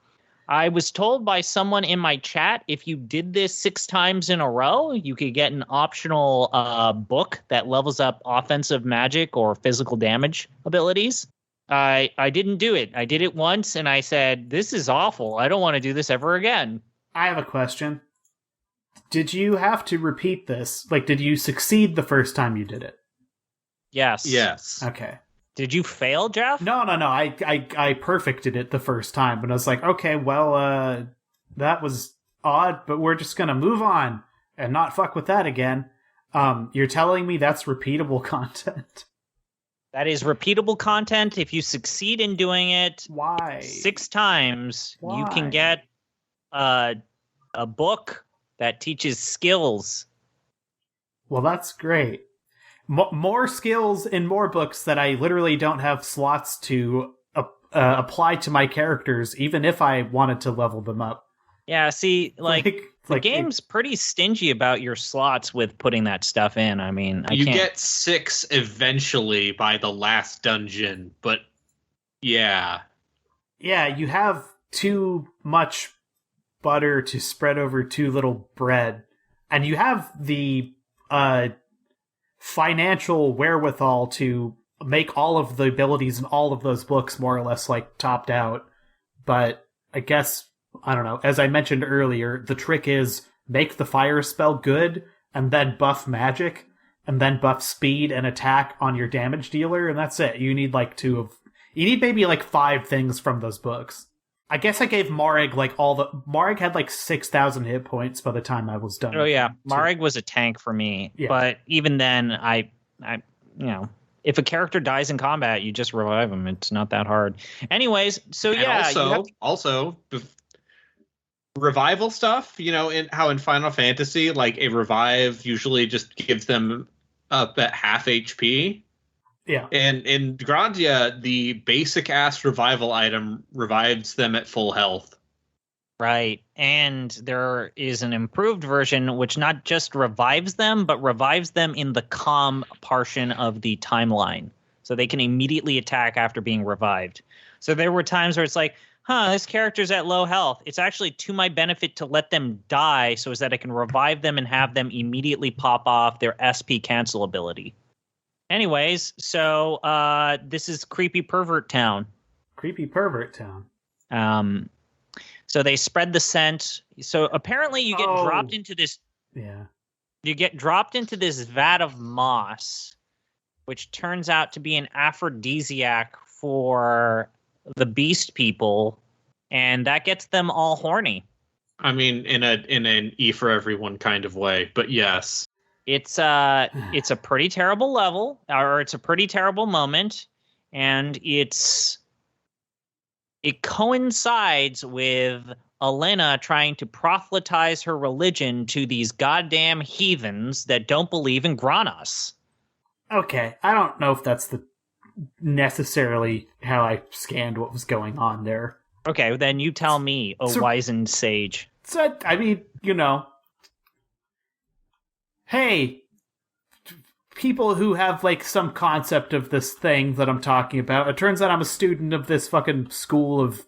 I was told by someone in my chat, if you did this 6 times in a row, you could get an optional book that levels up offensive magic or physical damage abilities. I didn't do it. I did it once, and I said, this is awful. I don't want to do this ever again. I have a question. Did you have to repeat this? Like, did you succeed the first time you did it? Yes. Yes. Okay. Did you fail, Jeff? No. I perfected it the first time, but I was like, okay, well, that was odd, but we're just gonna move on and not fuck with that again. You're telling me that's repeatable content? That is repeatable content. If you succeed in doing it Why? 6 times, Why? you can get a book that teaches skills. Well, that's great. More skills in more books that I literally don't have slots to apply to my characters, even if I wanted to level them up. Yeah, see, the game's pretty stingy about your slots with putting that stuff in. I mean, you get 6 eventually by the last dungeon, but yeah. Yeah, you have too much butter to spread over too little bread. And you have the financial wherewithal to make all of the abilities in all of those books more or less like topped out. But I guess, I don't know, as I mentioned earlier, the trick is make the fire spell good and then buff magic and then buff speed and attack on your damage dealer, and that's it. You need you need maybe 5 things from those books. I guess I gave Marek Marek had 6,000 hit points by the time I was done. Oh yeah, Marek was a tank for me. Yeah. But even then, I if a character dies in combat, you just revive them. It's not that hard. Anyways, so and yeah. Also, revival stuff. In Final Fantasy, a revive usually just gives them up at half HP. Yeah. And in Grandia, the basic ass revival item revives them at full health. Right. And there is an improved version which not just revives them, but revives them in the calm portion of the timeline. So they can immediately attack after being revived. So there were times where it's like, this character's at low health. It's actually to my benefit to let them die so as that I can revive them and have them immediately pop off their SP cancel ability. Anyways, so this is Creepy Pervert Town. Creepy Pervert Town. So they spread the scent. So apparently you get dropped into this. Yeah. You get dropped into this vat of moss, which turns out to be an aphrodisiac for the beast people, and that gets them all horny. I mean, in an E for everyone kind of way, but yes. It's a pretty terrible level, or it's a pretty terrible moment, and it coincides with Elena trying to proselytize her religion to these goddamn heathens that don't believe in Granas. Okay, I don't know if that's necessarily how I scanned what was going on there. Okay, then you tell me, wizened sage. So, I mean, hey, people who have some concept of this thing that I'm talking about, it turns out I'm a student of this fucking school of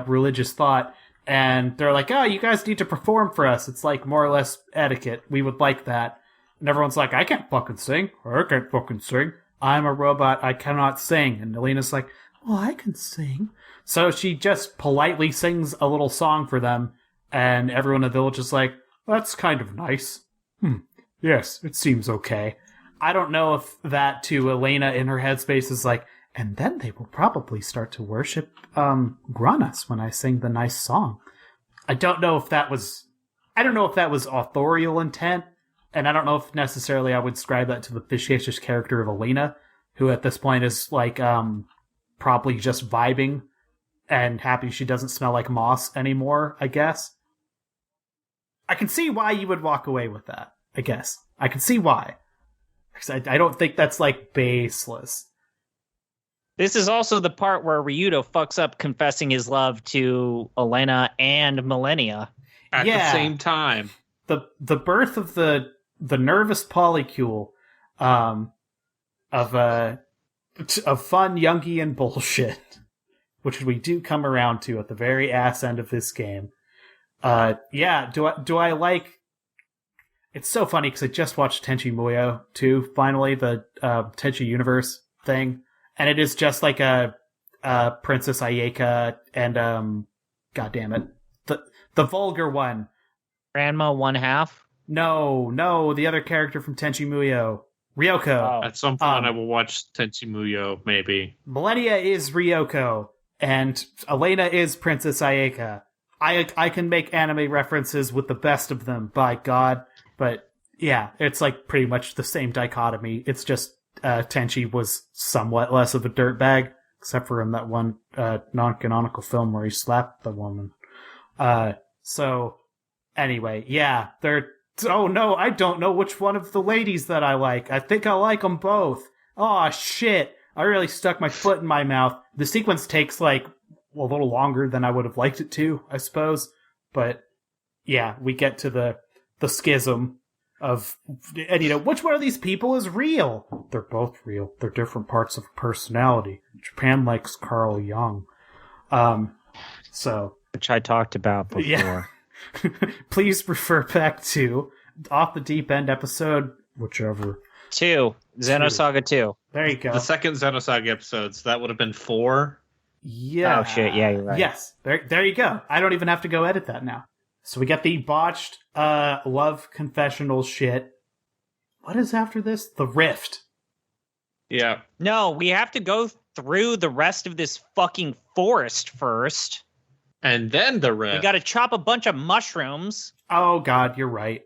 religious thought, and they're like, oh, you guys need to perform for us. It's more or less etiquette. We would like that. And everyone's like, I can't fucking sing. I can't fucking sing. I'm a robot. I cannot sing. And Elena's like, well, I can sing. So she just politely sings a little song for them, and everyone in the village is like, that's kind of nice. Yes, it seems okay. I don't know if that to Elena in her headspace is and then they will probably start to worship Granas when I sing the nice song. I don't know if that was authorial intent, and I don't know if necessarily I would ascribe that to the fictitious character of Elena, who at this point is probably just vibing and happy she doesn't smell like moss anymore, I guess. I can see why you would walk away with that. I guess. I can see why. Because I don't think that's, baseless. This is also the part where Ryudo fucks up confessing his love to Elena and Millennia. At the same time. The birth of the nervous polycule of fun Jungian bullshit. which we do come around to at the very ass end of this game. Do I like... It's so funny because I just watched Tenchi Muyo 2, finally, the Tenchi Universe thing. And it is just like a Princess Ayeka and, God damn it, the vulgar one. Grandma 1/2? No, the other character from Tenchi Muyo. Ryoko. Oh. At some point, I will watch Tenchi Muyo, maybe. Millennia is Ryoko, and Elena is Princess Ayeka. I can make anime references with the best of them, by God. But yeah, it's like pretty much the same dichotomy. It's just Tenchi was somewhat less of a dirtbag, except for in that one non-canonical film where he slapped the woman. So anyway, yeah, they're... Oh no, I don't know which one of the ladies that I like. I think I like them both. Oh shit, I really stuck my foot in my mouth. The sequence takes like a little longer than I would have liked it to, I suppose. But yeah, we get to the schism of, and which one of these people is real? They're both real. They're different parts of personality. Japan likes Carl Jung. Which I talked about before. Yeah. Please refer back to Off the Deep End episode, whichever. 2. Xenosaga 2. There you go. The second Xenosaga episode, so that would have been 4. Yeah. Oh shit, yeah, you're right. Yes. There you go. I don't even have to go edit that now. So we get the botched love confessional shit. What is after this? The Rift. Yeah. No, we have to go through the rest of this fucking forest first. And then the Rift. We gotta chop a bunch of mushrooms. Oh god, you're right.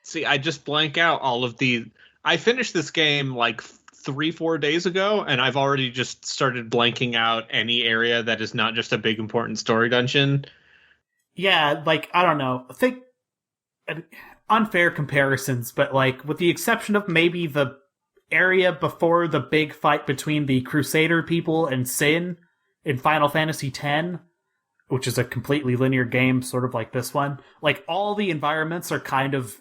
See, I just blank out all of the... I finished this game like 3-4 days ago, and I've already just started blanking out any area that is not just a big important story dungeon. Yeah, like, I don't know. I think unfair comparisons, but like, with the exception of maybe the area before the big fight between the Crusader people and Sin in Final Fantasy X, which is a completely linear game, sort of like this one, like, all the environments are kind of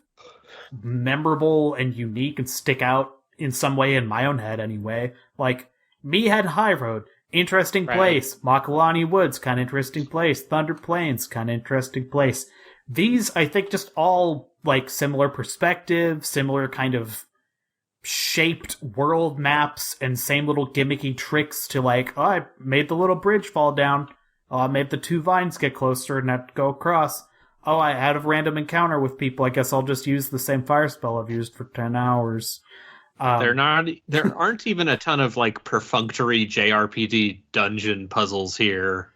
memorable and unique and stick out in some way in my own head anyway. Like, Meathead High Road, interesting place. Makalani Woods, kind of interesting place. Thunder Plains, kind of interesting place. These, I think, just all, like, similar perspective, similar kind of shaped world maps, and same little gimmicky tricks to, like, oh, I made the little bridge fall down. Oh, I made the two vines get closer and have to go across. Oh, I had a random encounter with people. I guess I'll just use the same fire spell I've used for 10 hours. There aren't even a ton of like perfunctory JRPG dungeon puzzles here.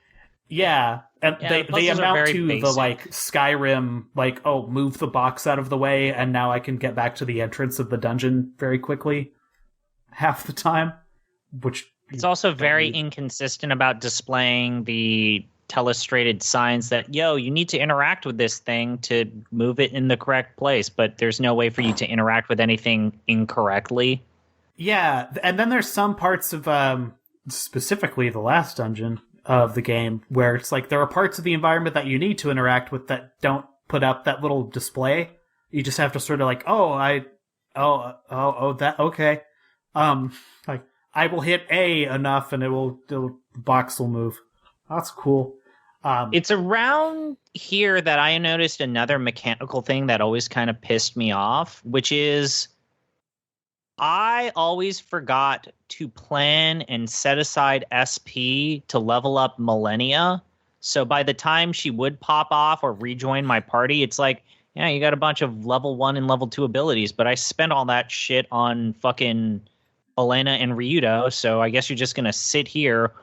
Yeah, and they amount to basic. The like Skyrim, like, oh, move the box out of the way, and now I can get back to the entrance of the dungeon very quickly. Half the time, which it's also very inconsistent about displaying the telestrated signs that, yo, you need to interact with this thing to move it in the correct place, but there's no way for you to interact with anything incorrectly. Yeah, and then there's some parts of, specifically the last dungeon of the game, where it's like there are parts of the environment that you need to interact with that don't put up that little display. You just have to sort of like, that, okay. Like, I will hit A enough and the box will move. That's cool. It's around here that I noticed another mechanical thing that always kind of pissed me off, which is I always forgot to plan and set aside SP to level up Millennia. So by the time she would pop off or rejoin my party, it's like, yeah, you got a bunch of level 1 and level 2 abilities, but I spent all that shit on fucking Elena and Ryudo, so I guess you're just going to sit here.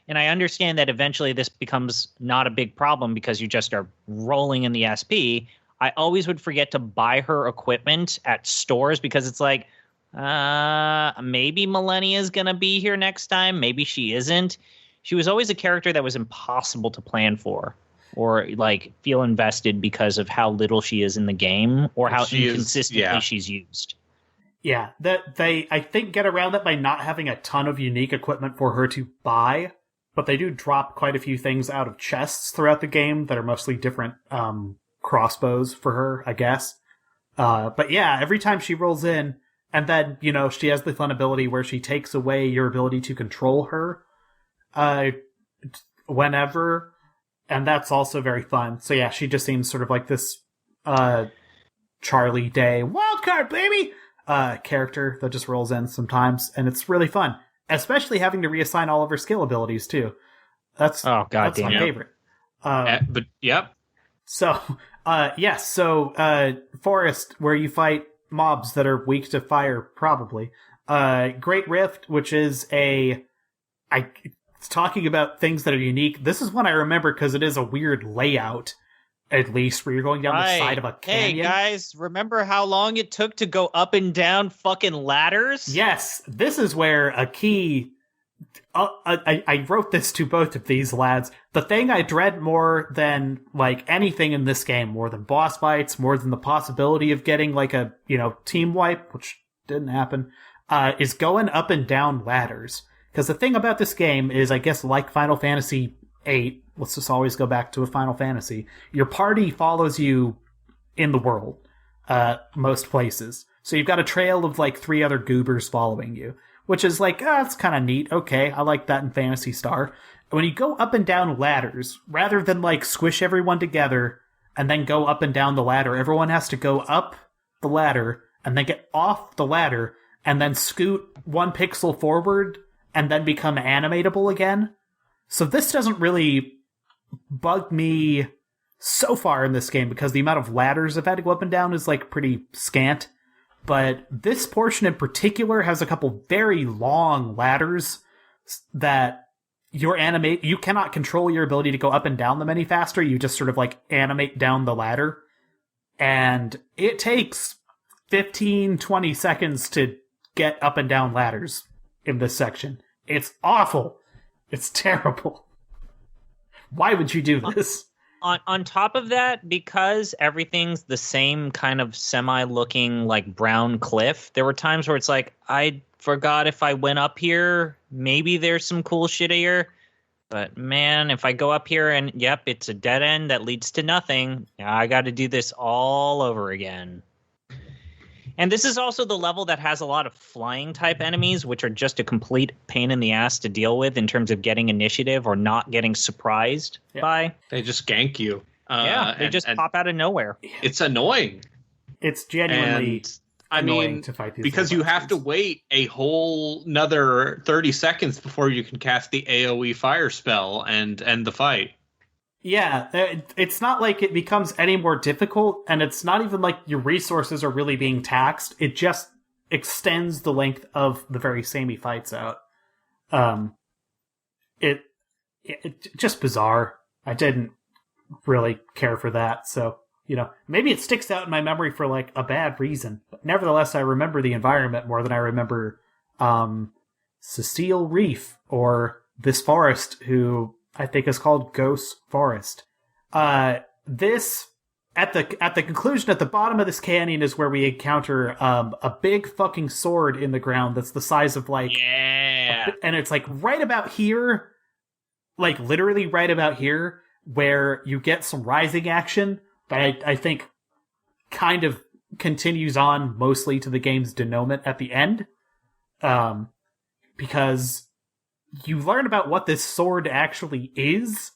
And I understand that eventually this becomes not a big problem because you just are rolling in the SP. I always would forget to buy her equipment at stores because it's like, maybe Millennia's going to be here next time. Maybe she isn't. She was always a character that was impossible to plan for or like feel invested because of how little she is in the game or how inconsistently she's used. Yeah, that they, I think, get around that by not having a ton of unique equipment for her to buy. But they do drop quite a few things out of chests throughout the game that are mostly different crossbows for her, I guess. But yeah, every time she rolls in, And then, she has the fun ability where she takes away your ability to control her whenever, and that's also very fun. So yeah, she just seems sort of like this Charlie Day wildcard baby character that just rolls in sometimes, and it's really fun, especially having to reassign all of her skill abilities too. That's my favorite. But yep. So Forest, where you fight mobs that are weak to fire, probably. Great Rift, which is talking about things that are unique. This is one I remember because it is a weird layout, at least, where you're going down the side of a canyon. Hey, guys, remember how long it took to go up and down fucking ladders? Yes, this is where a key... I wrote this to both of these lads. The thing I dread more than, anything in this game, more than boss fights, more than the possibility of getting, a, team wipe, which didn't happen, is going up and down ladders. Because the thing about this game is, I guess, like Final Fantasy VIII, let's just always go back to a Final Fantasy, your party follows you in the world, most places. So you've got a trail of, 3 other goobers following you. Which is it's kind of neat. Okay, I like that in Phantasy Star. When you go up and down ladders, rather than squish everyone together and then go up and down the ladder, everyone has to go up the ladder and then get off the ladder and then scoot 1 pixel forward and then become animatable again. So this doesn't really bug me so far in this game because the amount of ladders I've had to go up and down is pretty scant. But this portion in particular has a couple very long ladders that you cannot control your ability to go up and down them any faster. You just sort of animate down the ladder. And it takes 15, 20 seconds to get up and down ladders in this section. It's awful. It's terrible. Why would you do this? On top of that, because everything's the same kind of semi-looking brown cliff, there were times where it's I forgot if I went up here, maybe there's some cool shit here. But man, if I go up here and yep, it's a dead end that leads to nothing, I got to do this all over again. And this is also the level that has a lot of flying type enemies, which are just a complete pain in the ass to deal with in terms of getting initiative or not getting surprised by. They just gank you. They just pop out of nowhere. It's annoying. It's genuinely annoying to fight these because you have to wait a whole another 30 seconds before you can cast the AoE fire spell and end the fight. Yeah, it's not like it becomes any more difficult, and it's not even like your resources are really being taxed. It just extends the length of the very samey fights out. It just bizarre. I didn't really care for that, so, maybe it sticks out in my memory for, a bad reason. But nevertheless, I remember the environment more than I remember, Cecile Reef, or this forest, who I think is called Ghost Forest. This, at the conclusion, at the bottom of this canyon is where we encounter a big fucking sword in the ground that's the size of and it's right about here, literally right about here, where you get some rising action that I think kind of continues on mostly to the game's denouement at the end. Because you learn about what this sword actually is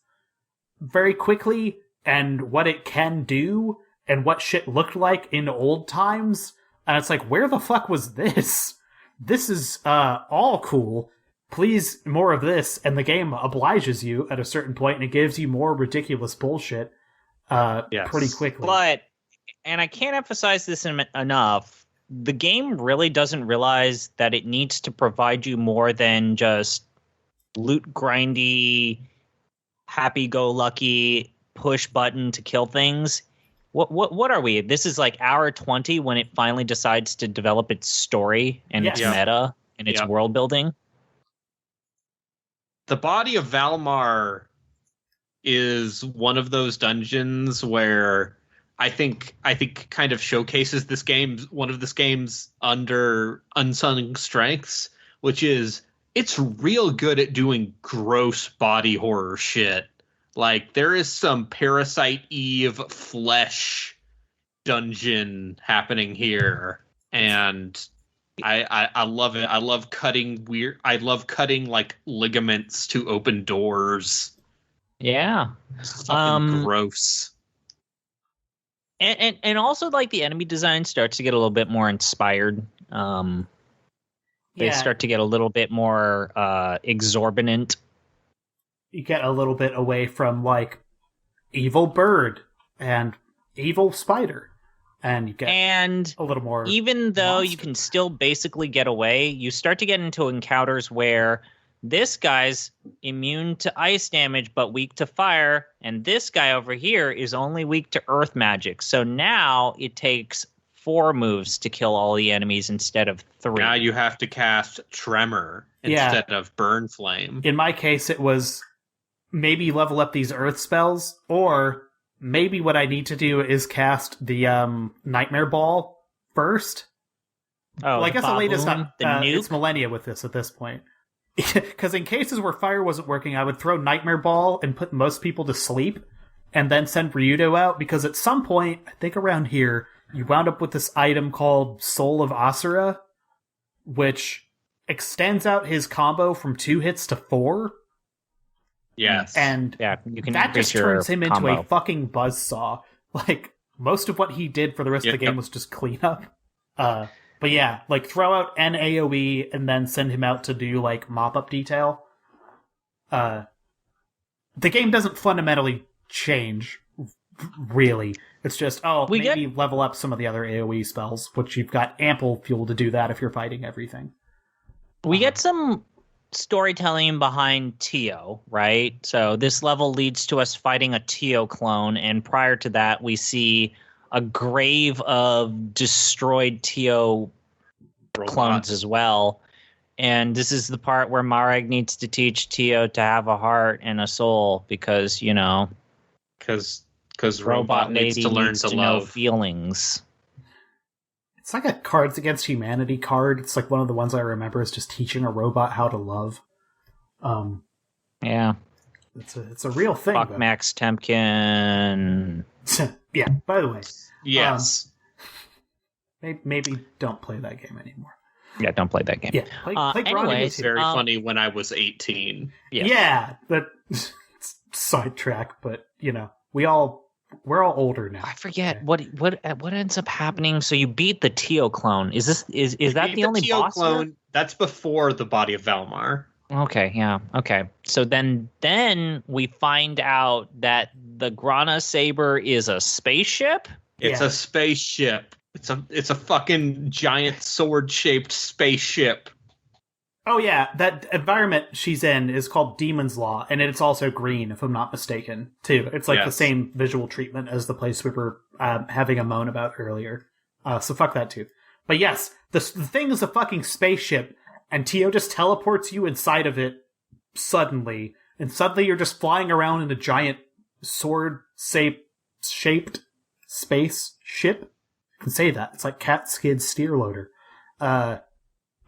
very quickly, and what it can do, and what shit looked like in old times. And it's where the fuck was this? This is all cool. Please, more of this. And the game obliges you at a certain point, and it gives you more ridiculous bullshit pretty quickly. But, and I can't emphasize this enough, the game really doesn't realize that it needs to provide you more than just loot grindy, happy-go-lucky, push button to kill things. What are we? This is hour 20 when it finally decides to develop its story and its meta and its world building. The Body of Valmar is one of those dungeons where I think kind of showcases one of this game's under unsung strengths, which is it's real good at doing gross body horror shit. There is some Parasite Eve flesh dungeon happening here, and I love it. I love cutting like ligaments to open doors. Yeah. It's fucking gross. And also like the enemy design starts to get a little bit more inspired. They start to get a little bit more exorbitant. You get a little bit away from like evil bird and evil spider. And you get a little more. Even though monster. You can still basically get away, you start to get into encounters where this guy's immune to ice damage but weak to fire, and this guy over here is only weak to earth magic. So now it takes 4 moves to kill all the enemies instead of 3. Now you have to cast Tremor instead of Burn Flame. In my case, it was maybe level up these earth spells, or maybe what I need to do is cast the Nightmare Ball first. Oh, well, I guess the latest nuke? It's Millennia with this at this point. Because in cases where fire wasn't working, I would throw Nightmare Ball and put most people to sleep, and then send Ryudo out, because at some point, I think around here, you wound up with this item called Soul of Asura, which extends out his combo from 2 hits to 4. Yes. And you can that just turns him combo. into a fucking buzzsaw. Like, most of what he did for the rest of the game was just clean up. But yeah, like, throw out an AoE and then send him out to do, like, mop-up detail. The game doesn't fundamentally change, really. It's just, maybe level up some of the other AoE spells, which you've got ample fuel to do that if you're fighting everything. We get some storytelling behind Tio, right? So this level leads to us fighting a Tio clone, and prior to that, we see a grave of destroyed Tio clones as well. And this is the part where Marek needs to teach Tio to have a heart and a soul, because, because Robot needs to learn to love. Know feelings. It's like a Cards Against Humanity card. It's like one of the ones I remember is just teaching a robot how to love. Yeah. It's a real thing. Fuck Max Temkin. Yeah, by the way. Yes. Maybe don't play that game anymore. Yeah, don't play that game. Yeah, play Grandia It's II. very funny when I was 18. Yes. Yeah, that sidetrack, but we're all older now. I forget what ends up happening. So you beat the Tio clone. Is that the only Tio boss clone? here? That's before the Body of Valmar. Okay, yeah, okay. So then we find out that the Grana Saber is a spaceship. It's a spaceship. It's a fucking giant sword-shaped spaceship. Oh yeah, that environment she's in is called Demon's Law, and it's also green, if I'm not mistaken, too. It's like the same visual treatment as the place we were having a moan about earlier. So fuck that too. But yes, the thing is a fucking spaceship, and Tio just teleports you inside of it suddenly, and suddenly you're just flying around in a giant sword-shaped space ship. You can say that. It's like Cat Skid Steer Loader.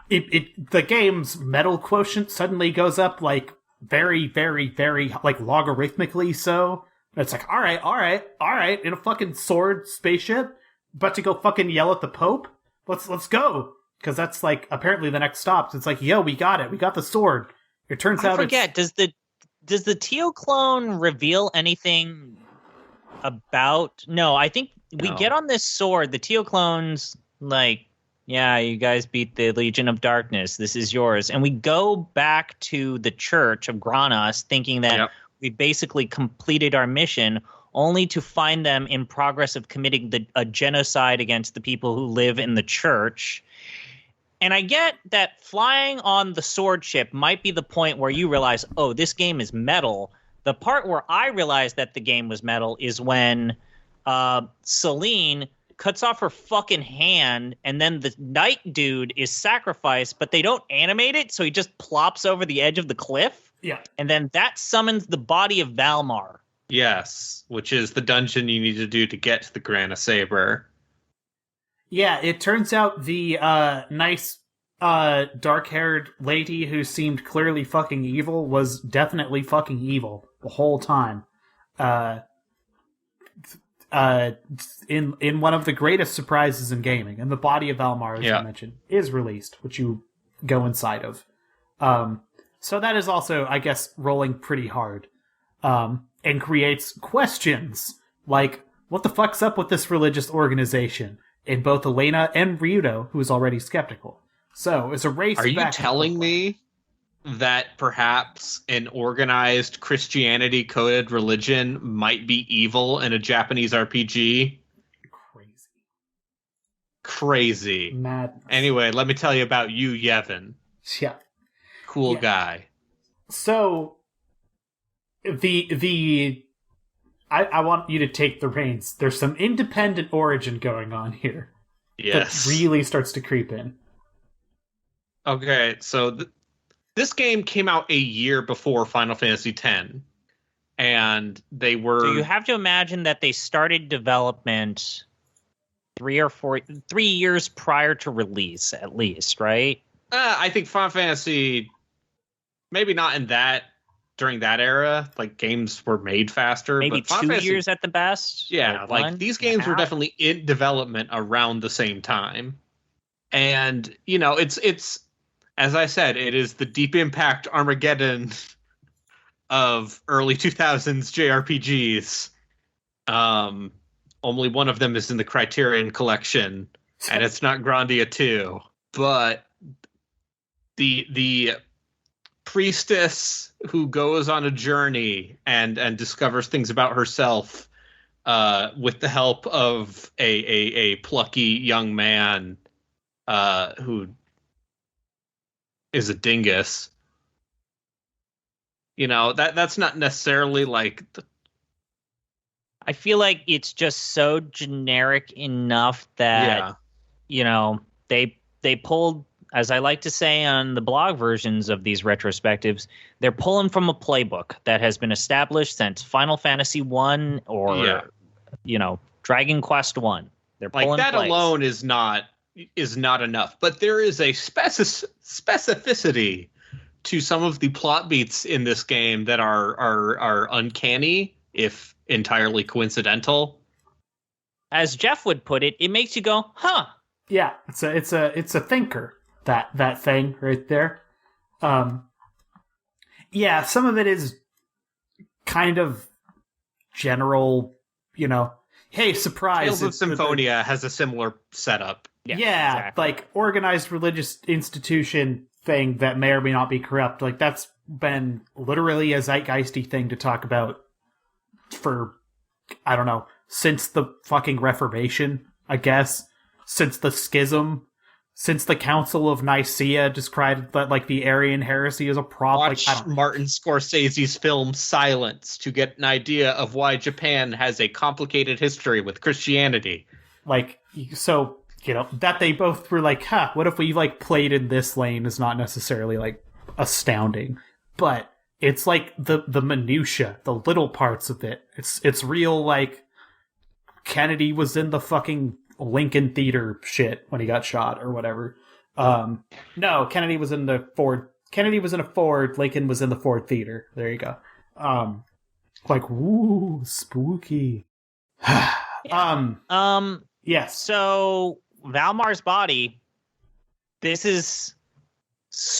The game's metal quotient suddenly goes up like very, very, very like logarithmically so. It's like, all right, in a fucking sword spaceship, about to go fucking yell at the Pope? Let's go. Because that's like apparently the next stop. It's like, yo, we got it. We got the sword. It turns out does the Tio clone reveal anything about? No, I think we get on this sword. The Tio clone's like, yeah, you guys beat the Legion of Darkness. This is yours. And we go back to the Church of Granas thinking that we basically completed our mission, only to find them in progress of committing a genocide against the people who live in the church. And I get that flying on the sword ship might be the point where you realize, oh, this game is metal. The part where I realized that the game was metal is when Celine cuts off her fucking hand, and then the knight dude is sacrificed, but they don't animate it, so he just plops over the edge of the cliff. Yeah. And then that summons the Body of Valmar. Yes, which is the dungeon you need to do to get to the Grana Saber. Yeah, it turns out the nice dark-haired lady who seemed clearly fucking evil was definitely fucking evil the whole time. in one of the greatest surprises in gaming, and the body of Valmar, as you mentioned, is released, which you go inside of. So that is also, I guess, rolling pretty hard, and creates questions like, what the fuck's up with this religious organization? In both Elena and Ryudo, who is already skeptical. So it's a race. Are you telling me that perhaps an organized Christianity-coded religion might be evil in a Japanese RPG? Crazy. Madness. Anyway, let me tell you about Yu Yevon. Yeah. Cool guy. So, I want you to take the reins. There's some independent origin going on here. Yes. That really starts to creep in. Okay, so this game came out a year before Final Fantasy X. And they were... So you have to imagine that they started development 3 years prior to release, at least, right? I think Final Fantasy... Maybe not during that era. Like, games were made faster. Maybe but 2 years at the best? Yeah, like these games were definitely in development around the same time. And, you know, it's as I said, it is the Deep Impact Armageddon of early 2000s JRPGs. Only one of them is in the Criterion Collection, and it's not Grandia II. But the priestess who goes on a journey and discovers things about herself with the help of a plucky young man who is a dingus. You know, that's not necessarily like... I feel like it's just so generic enough that, you know, they pulled, as I like to say on the blog versions of these retrospectives, they're pulling from a playbook that has been established since Final Fantasy 1 or, you know, Dragon Quest 1. They're pulling like that plays. Alone is not enough, but there is a specificity to some of the plot beats in this game that are uncanny, if entirely coincidental. As Jeff would put it, it makes you go, huh? Yeah, it's a thinker. That thing right there. Yeah, some of it is kind of general, you know. Hey, surprise! Tales of Symphonia has a similar setup. Yeah, exactly. Like organized religious institution thing that may or may not be corrupt. Like that's been literally a zeitgeisty thing to talk about for, I don't know, since the fucking Reformation, I guess. Since the Schism. Since the Council of Nicaea described that, like, the Arian heresy is a problem. Watch like, Martin Scorsese's film Silence to get an idea of why Japan has a complicated history with Christianity. Like, so, you know, that they both were like, what if we, like, played in this lane is not necessarily, like, astounding. But it's, like, the minutia, the little parts of it. It's real, like, Kennedy was in the fucking Lincoln Theater shit when he got shot or whatever. No, Kennedy was in the Ford. Kennedy was in a Ford. Lincoln was in the Ford Theater. There you go. Like, woo, spooky. Yes. So Valmar's body. This is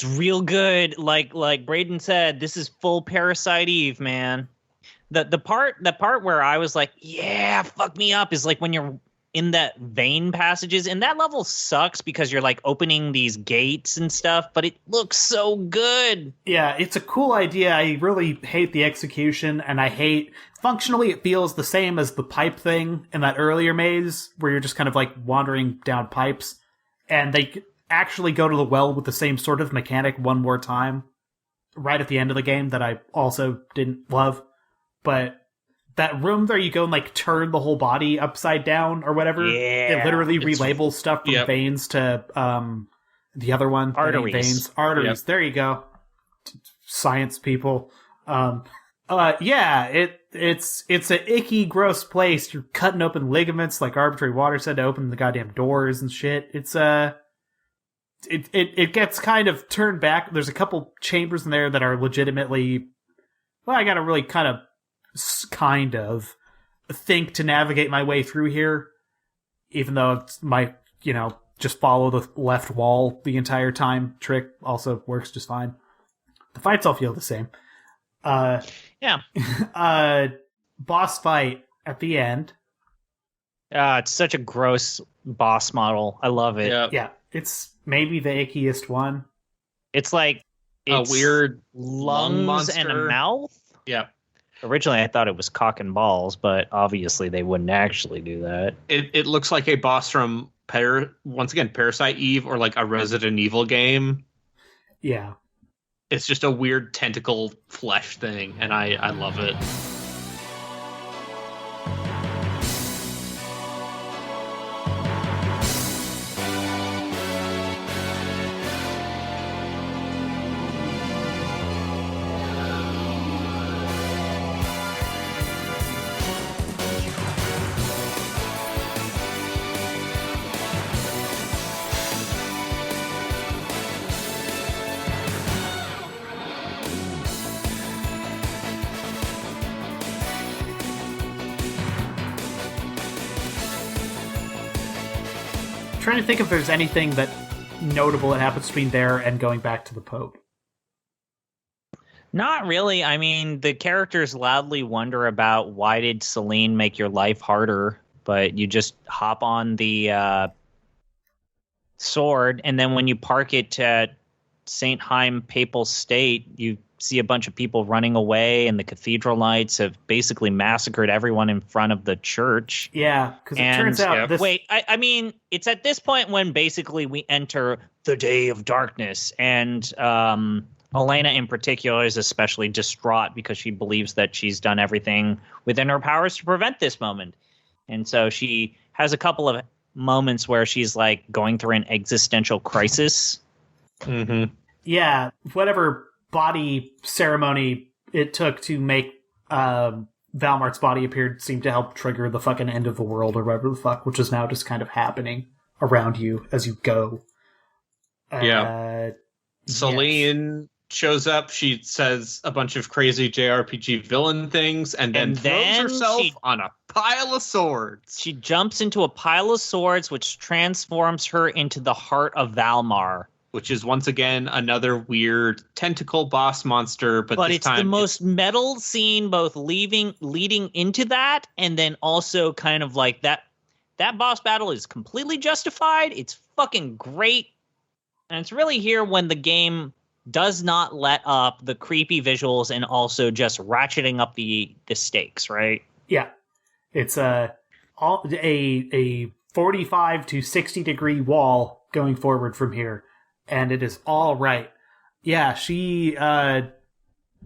real good. Like Braden said, this is full Parasite Eve, man. The part where I was like, yeah, fuck me up, is like when you're in that vein passages, and that level sucks because you're like opening these gates and stuff, but it looks so good. Yeah, it's a cool idea. I really hate the execution, and I hate functionally it feels the same as the pipe thing in that earlier maze where you're just kind of like wandering down pipes, and they actually go to the well with the same sort of mechanic one more time right at the end of the game that I also didn't love. But that room there, you go and like turn the whole body upside down or whatever. Yeah, it literally relabels stuff from veins to the other one. Arteries. Veins. Arteries. Yep. There you go. Science people. Yeah, it's an icky, gross place. You're cutting open ligaments like Arbitrary Water said to open the goddamn doors and shit. It's it gets kind of turned back. There's a couple chambers in there that are legitimately, well, I gotta really kind of think to navigate my way through here, even though it's my, just follow the left wall the entire time trick also works just fine. The fights all feel the same. Yeah. Boss fight at the end. It's such a gross boss model. I love it. Yeah, it's maybe the ickiest one. It's like a weird lungs and a mouth. Yeah. Originally, I thought it was cock and balls, but obviously they wouldn't actually do that. It looks like a boss from Parasite Eve or like a Resident Evil game. Yeah. It's just a weird tentacle flesh thing, and I love it. Trying to think if there's anything that notable that happens between there and going back to the Pope. Not really. I mean, the characters loudly wonder about why did Celine make your life harder, but you just hop on the sword, and then when you park it at St. Heim Papal State, you see a bunch of people running away, and the Cathedral Knights have basically massacred everyone in front of the church. Yeah, because it turns out... I mean, it's at this point when basically we enter the Day of Darkness, and Elena in particular is especially distraught because she believes that she's done everything within her powers to prevent this moment. And so she has a couple of moments where she's like going through an existential crisis. Mm-hmm. Yeah, whatever body ceremony it took to make Valmart's body appear seemed to help trigger the fucking end of the world or whatever the fuck, which is now just kind of happening around you as you go. Celine shows up, she says a bunch of crazy JRPG villain things, and then throws herself on a pile of swords. She jumps into a pile of swords, which transforms her into the heart of Valmar. Which is, once again, another weird tentacle boss monster. But this it's the most metal scene, both leading into that, and then also kind of like that boss battle is completely justified. It's fucking great. And it's really here when the game does not let up the creepy visuals and also just ratcheting up the stakes, right? Yeah. It's a 45 to 60 degree wall going forward from here. And it is all right. Yeah, she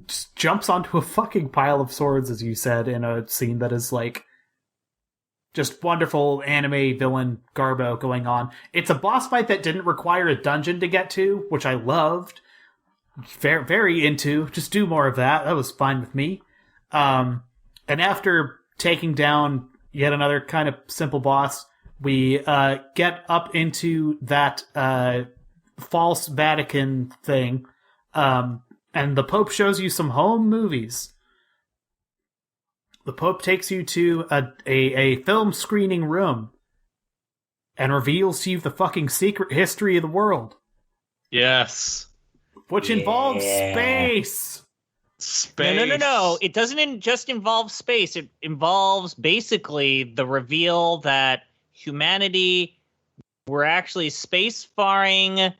just jumps onto a fucking pile of swords, as you said, in a scene that is like just wonderful anime villain garbo going on. It's a boss fight that didn't require a dungeon to get to, which I loved. Very, very into. Just do more of that. That was fine with me. And after taking down yet another kind of simple boss, we get up into that false Vatican thing, and the Pope shows you some home movies. The Pope takes you to a film screening room and reveals to you the fucking secret history of the world. Yes. Which involves space. Space. No. It doesn't just involve space. It involves basically the reveal that humanity were actually space-faring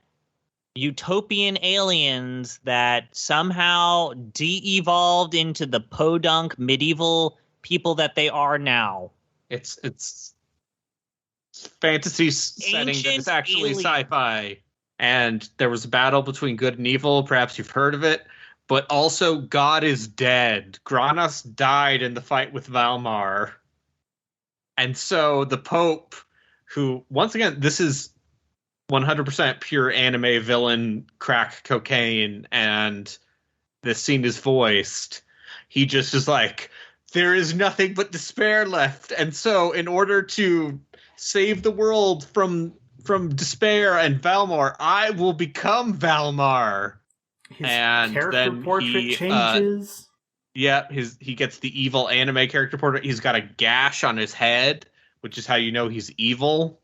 utopian aliens that somehow de-evolved into the podunk medieval people that they are now. It's fantasy setting that is actually sci-fi. And there was a battle between good and evil. Perhaps you've heard of it. But also, God is dead. Granas died in the fight with Valmar. And so the Pope, who, once again, this is 100% pure anime villain, crack cocaine, and this scene is voiced. He just is like, there is nothing but despair left. And so in order to save the world from despair and Valmar, I will become Valmar. His character portrait changes. Yep, he gets the evil anime character portrait. He's got a gash on his head, which is how you know he's evil.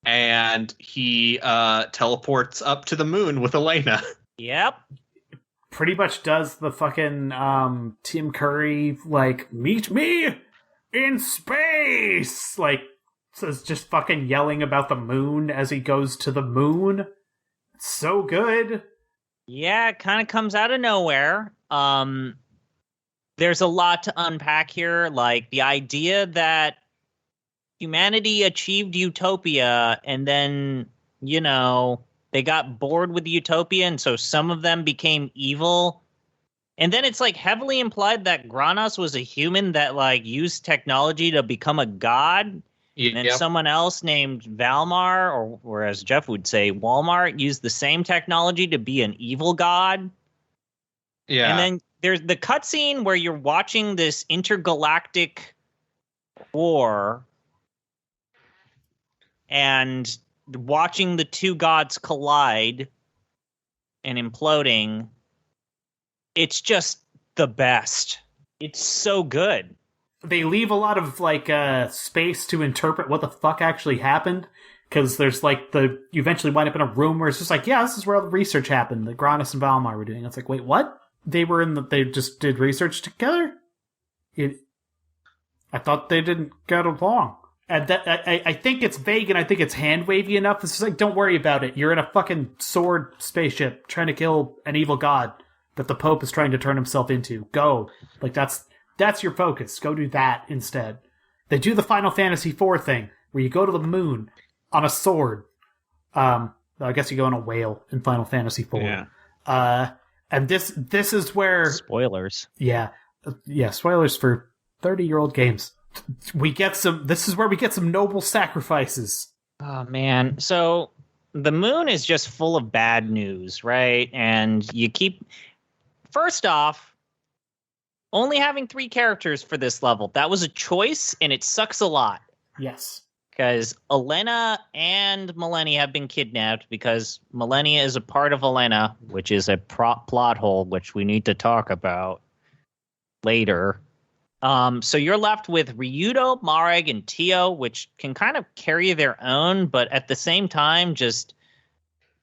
And he teleports up to the moon with Elena. Yep. Pretty much does the fucking Tim Curry, like, meet me in space! Like, says just fucking yelling about the moon as he goes to the moon. It's so good. Yeah, it kind of comes out of nowhere. There's a lot to unpack here. Like, the idea that humanity achieved utopia and then, you know, they got bored with utopia, and so some of them became evil. And then it's like heavily implied that Granos was a human that like used technology to become a god. And then someone else named Valmar, or as Jeff would say, Walmart, used the same technology to be an evil god. Yeah. And then there's the cutscene where you're watching this intergalactic war and watching the two gods collide and imploding. It's just the best. It's so good. They leave a lot of like space to interpret what the fuck actually happened, because there's like you eventually wind up in a room where it's just like, yeah, this is where all the research happened that Granis and Valmar were doing. It's like, wait, what? They just did research together? I thought they didn't get along. And that I think it's vague, and I think it's hand wavy enough. It's just like, don't worry about it. You're in a fucking sword spaceship trying to kill an evil god that the Pope is trying to turn himself into. Go. Like, that's your focus. Go do that instead. They do the Final Fantasy IV thing, where you go to the moon on a sword. I guess you go on a whale in Final Fantasy IV. Yeah. And this is where... Spoilers. Yeah, spoilers for 30-year-old games. This is where we get some noble sacrifices. Oh, man. So the moon is just full of bad news, right? And you keep... First off, only having 3 characters for this level. That was a choice, and it sucks a lot. Yes. Because Elena and Millennia have been kidnapped because Millennia is a part of Elena, which is a plot hole, which we need to talk about later. So you're left with Ryudo, Marek, and Tio, which can kind of carry their own, but at the same time, just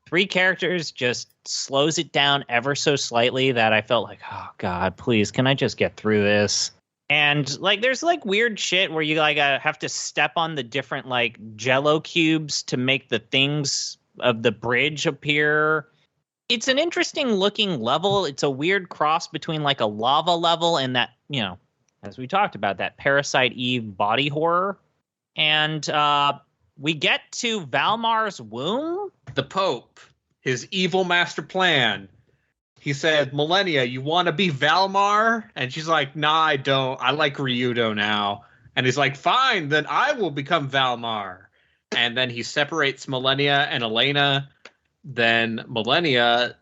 3 characters just slows it down ever so slightly that I felt like, oh God, please, can I just get through this? And like, there's like weird shit where you like have to step on the different like Jello cubes to make the things of the bridge appear. It's an interesting looking level. It's a weird cross between like a lava level and that, you know, as we talked about, that Parasite Eve body horror. And we get to Valmar's womb. The Pope, his evil master plan. He said, Millennia, you want to be Valmar? And she's like, nah, I don't. I like Ryudo now. And he's like, fine, then I will become Valmar. And then he separates Millennia and Elena. Then Millennia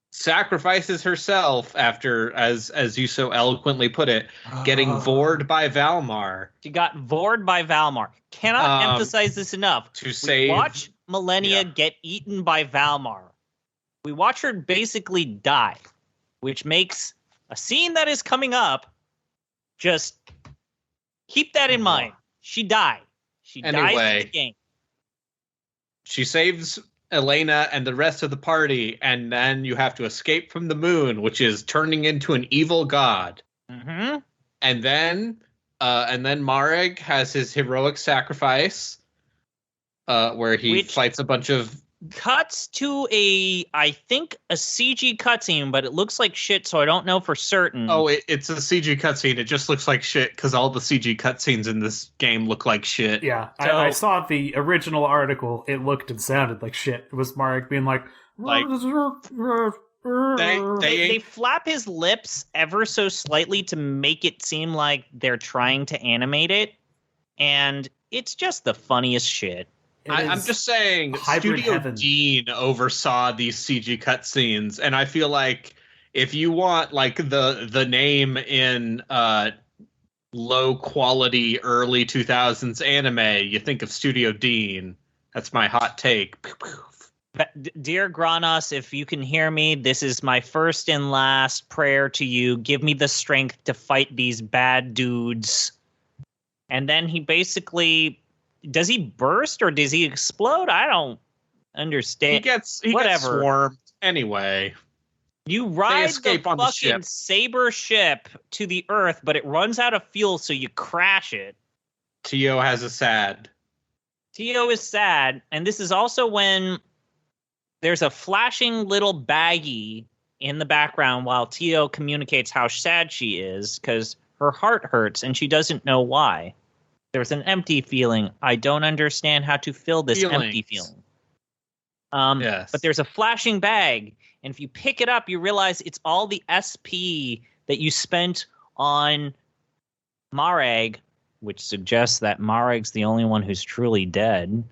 sacrifices herself after, as you so eloquently put it, getting vored by Valmar. She got vored by Valmar. Cannot emphasize this enough. We watch Millennia get eaten by Valmar. We watch her basically die, which makes a scene that is coming up. Just keep that in mind. She died. She dies in the game. She saves Elena and the rest of the party, and then you have to escape from the moon, which is turning into an evil god. Mm-hmm. And then Marek has his heroic sacrifice, where he fights a bunch of... Cuts to I think a CG cutscene, but it looks like shit, so I don't know for certain. Oh, it's a CG cutscene. It just looks like shit because all the CG cutscenes in this game look like shit. Yeah, so, I saw the original article. It looked and sounded like shit. It was Marek being like they flap his lips ever so slightly to make it seem like they're trying to animate it, and it's just the funniest shit. I'm just saying, Studio Dean oversaw these CG cutscenes, and I feel like if you want like the name in low quality early 2000s anime, you think of Studio Dean. That's my hot take. Dear Granos, if you can hear me, this is my first and last prayer to you. Give me the strength to fight these bad dudes. And then he basically, does he burst or does he explode? I don't understand. He gets swarmed anyway. You ride the fucking saber ship to the Earth, but it runs out of fuel, so you crash it. Tio has a sad. Tio is sad, and this is also when there's a flashing little baggie in the background while Tio communicates how sad she is because her heart hurts and she doesn't know why. There's an empty feeling. I don't understand how to fill this empty feeling. Yes. But there's a flashing bag, and if you pick it up, you realize it's all the SP that you spent on Mareg, which suggests that Mareg's the only one who's truly dead.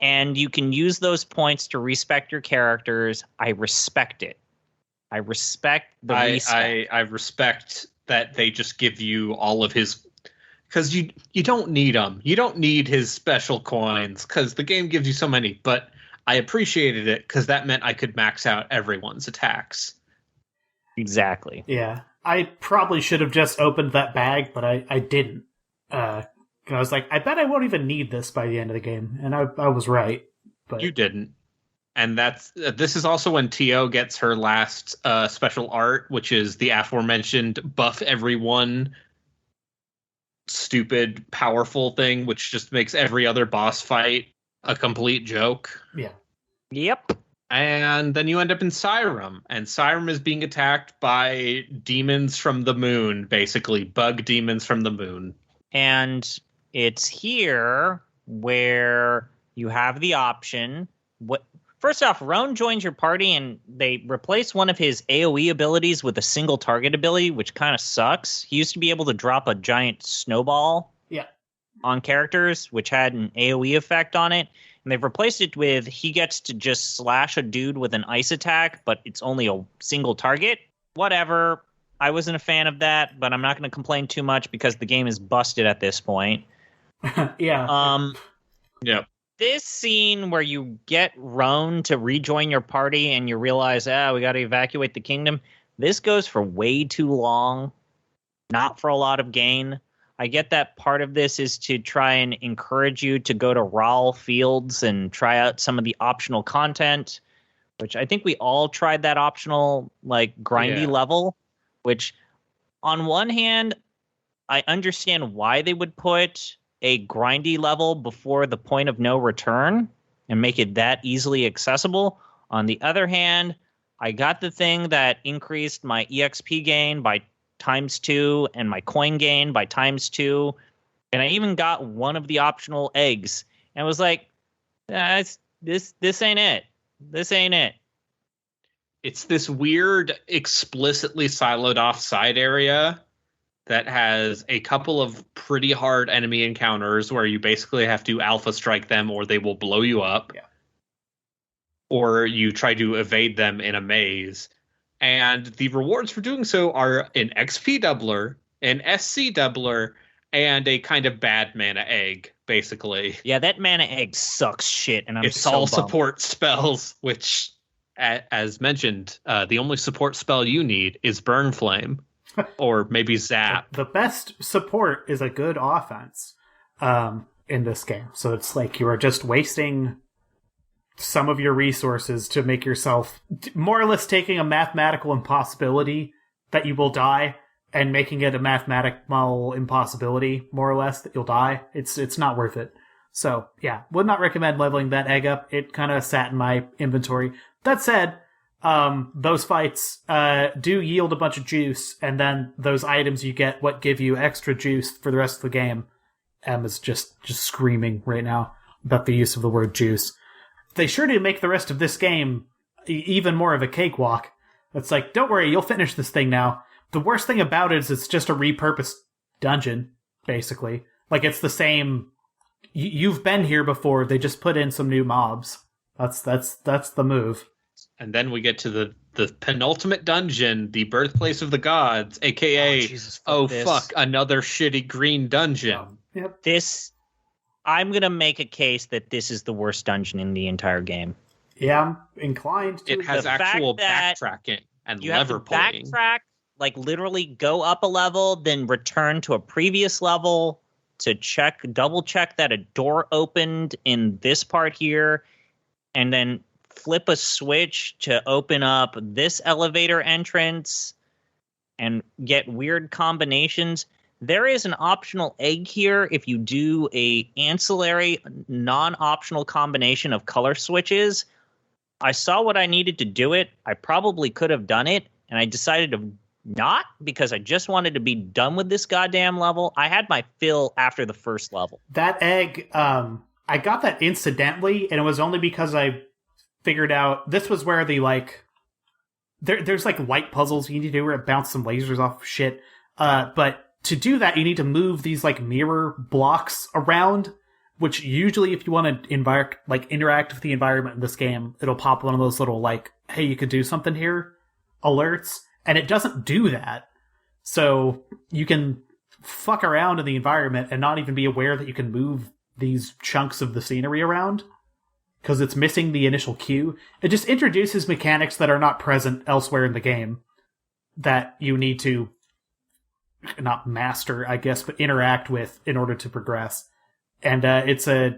And you can use those points to respect your characters. I respect it. I respect the respect. I respect that they just give you all of his... Because you don't need them. You don't need his special coins, because the game gives you so many. But I appreciated it, because that meant I could max out everyone's attacks. Exactly. Yeah. I probably should have just opened that bag, but I didn't. I was like, I bet I won't even need this by the end of the game, and I was right. But you didn't, and this is also when Tio gets her last special art, which is the aforementioned buff everyone, stupid, powerful thing, which just makes every other boss fight a complete joke. Yeah. Yep. And then you end up in Siren, and Siren is being attacked by demons from the moon, basically bug demons from the moon. And it's here where you have the option. First off, Roan joins your party, and they replace one of his AoE abilities with a single target ability, which kind of sucks. He used to be able to drop a giant snowball on characters, which had an AoE effect on it. And they've replaced it with he gets to just slash a dude with an ice attack, but it's only a single target. Whatever. I wasn't a fan of that, but I'm not going to complain too much because the game is busted at this point. Yeah. Yep. This scene where you get Roan to rejoin your party and you realize, we got to evacuate the kingdom. This goes for way too long, not for a lot of gain. I get that part of this is to try and encourage you to go to Rawl Fields and try out some of the optional content, which I think we all tried that optional, grindy level, which on one hand, I understand why they would put a grindy level before the point of no return and make it that easily accessible. On the other hand, I got the thing that increased my EXP gain by ×2 and my coin gain by ×2. And I even got one of the optional eggs. And I was like, this ain't it. This ain't it. It's this weird, explicitly siloed off side area that has a couple of pretty hard enemy encounters where you basically have to alpha strike them or they will blow you up. Yeah. Or you try to evade them in a maze. And the rewards for doing so are an XP doubler, an SC doubler, and a kind of bad mana egg, basically. Yeah, that mana egg sucks shit, and it's all support spells, which, as mentioned, the only support spell you need is Burn Flame. Or maybe Zap. The best support is a good offense in this game. So it's like you are just wasting some of your resources to make yourself more or less taking a mathematical impossibility that you will die and making it a mathematical impossibility, more or less, that you'll die. It's not worth it. So yeah, would not recommend leveling that egg up. It kind of sat in my inventory. That said, those fights do yield a bunch of juice, and then those items you get what give you extra juice for the rest of the game. Emma's just screaming right now about the use of the word juice. They sure do make the rest of this game even more of a cakewalk. It's like, don't worry, you'll finish this thing now. The worst thing about it is it's just a repurposed dungeon, basically. Like, it's the same... You've been here before, they just put in some new mobs. That's the move. And then we get to the penultimate dungeon, the Birthplace of the Gods, a.k.a. Fuck, another shitty green dungeon. Yep. I'm going to make a case that this is the worst dungeon in the entire game. Yeah, I'm inclined to. It has The actual fact that backtracking and you have lever to pulling. backtrack, like literally go up a level, then return to a previous level to double check that a door opened in this part here, and then flip a switch to open up this elevator entrance and get weird combinations. There is an optional egg here if you do a ancillary non-optional combination of color switches. I saw what I needed to do it. I probably could have done it, and I decided to not because I just wanted to be done with this goddamn level. I had my fill after the first level. That egg, I got that incidentally, and it was only because I figured out this was where the, like, there's, like, light puzzles you need to do where it bounces some lasers off shit. But to do that, you need to move these, like, mirror blocks around, which usually if you want to interact with the environment in this game, it'll pop one of those little, like, hey, you could do something here alerts, and it doesn't do that. So you can fuck around in the environment and not even be aware that you can move these chunks of the scenery around because it's missing the initial cue. It just introduces mechanics that are not present elsewhere in the game that you need to not master, I guess, but interact with in order to progress. And it sucks.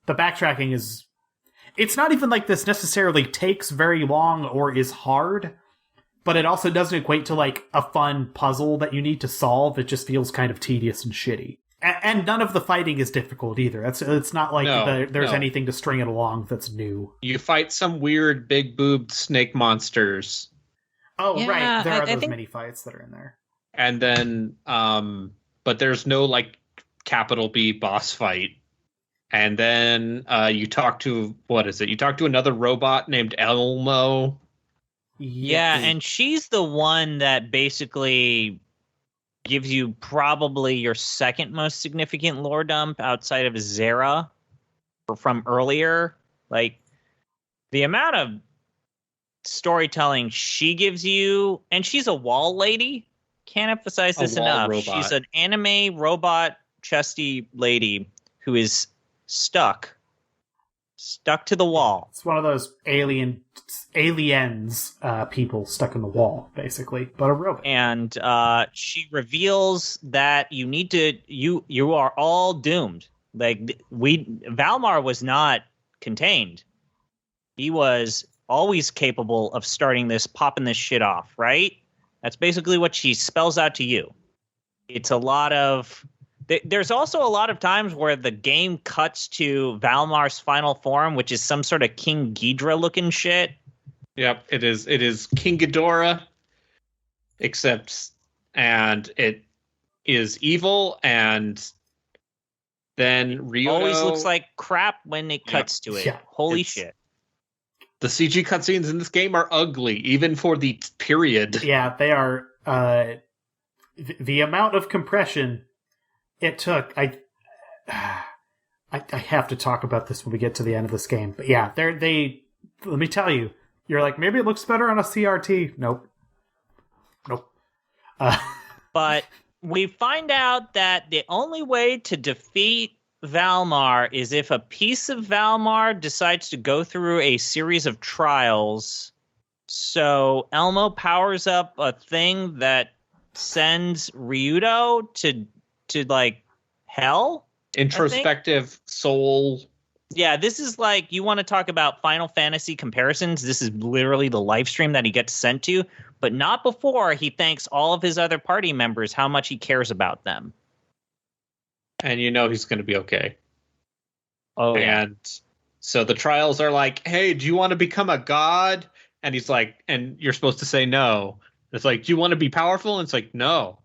The backtracking is... It's not even like this necessarily takes very long or is hard, but it also doesn't equate to, like, a fun puzzle that you need to solve. It just feels kind of tedious and shitty. And none of the fighting is difficult either. It's not like there's anything to string it along that's new. You fight some weird big-boobed snake monsters. Oh, Yeah, right. There are I those think... mini fights that are in there. And then, but there's no, like, capital B boss fight. And then you talk to, what is it? You talk to another robot named Elmo. Yeah, and she's the one that basically gives you probably your second most significant lore dump outside of Zera from earlier. Like, the amount of storytelling she gives you, and she's a wall lady. Can't emphasize this enough. Robot. She's an anime robot chesty lady who is stuck to the wall. It's one of those aliens people stuck in the wall, basically, but a robot. And she reveals that you are all doomed. Like, Valmar was not contained. He was always capable of popping this shit off, right? That's basically what she spells out to you. It's a lot of... There's also a lot of times where the game cuts to Valmar's final form, which is some sort of King Ghidra looking shit. Yep, it is King Ghidorah, and it is evil, and then Ryudo always looks like crap when it cuts to it. Yeah, Holy shit. The CG cutscenes in this game are ugly, even for the period. Yeah, they are. The amount of compression it took, I have to talk about this when we get to the end of this game. But yeah, they let me tell you, you're like, maybe it looks better on a CRT. Nope. But we find out that the only way to defeat Valmar is if a piece of Valmar decides to go through a series of trials. So Elmo powers up a thing that sends Ryudo to like hell. Introspective soul. Yeah, this is like, you want to talk about Final Fantasy comparisons. This is literally the live stream that he gets sent to, but not before he thanks all of his other party members how much he cares about them. And you know he's going to be okay. Oh, and so the trials are like, hey, do you want to become a god? And he's like, and you're supposed to say no. It's like, do you want to be powerful? And it's like, no.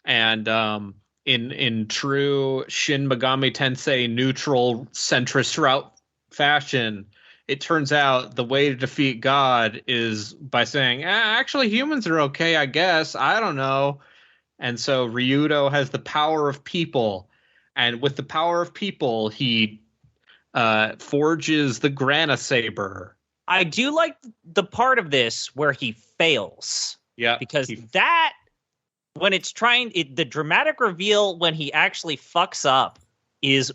And in true Shin Megami Tensei neutral centrist route fashion, it turns out the way to defeat God is by saying, actually, humans are okay, I guess. I don't know. And so Ryudo has the power of people. And with the power of people, he forges the Granda saber. I do like the part of this where he fails. Yeah. Because when it's the dramatic reveal when he actually fucks up is,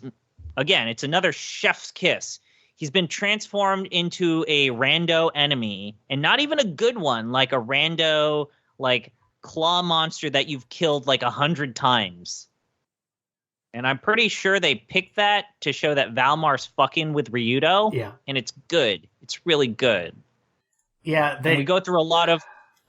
again, it's another chef's kiss. He's been transformed into a rando enemy, and not even a good one, like a rando, like, claw monster that you've killed like 100 times. And I'm pretty sure they picked that to show that Valmar's fucking with Ryudo. Yeah. And it's good. It's really good. Yeah, and we go through a lot of,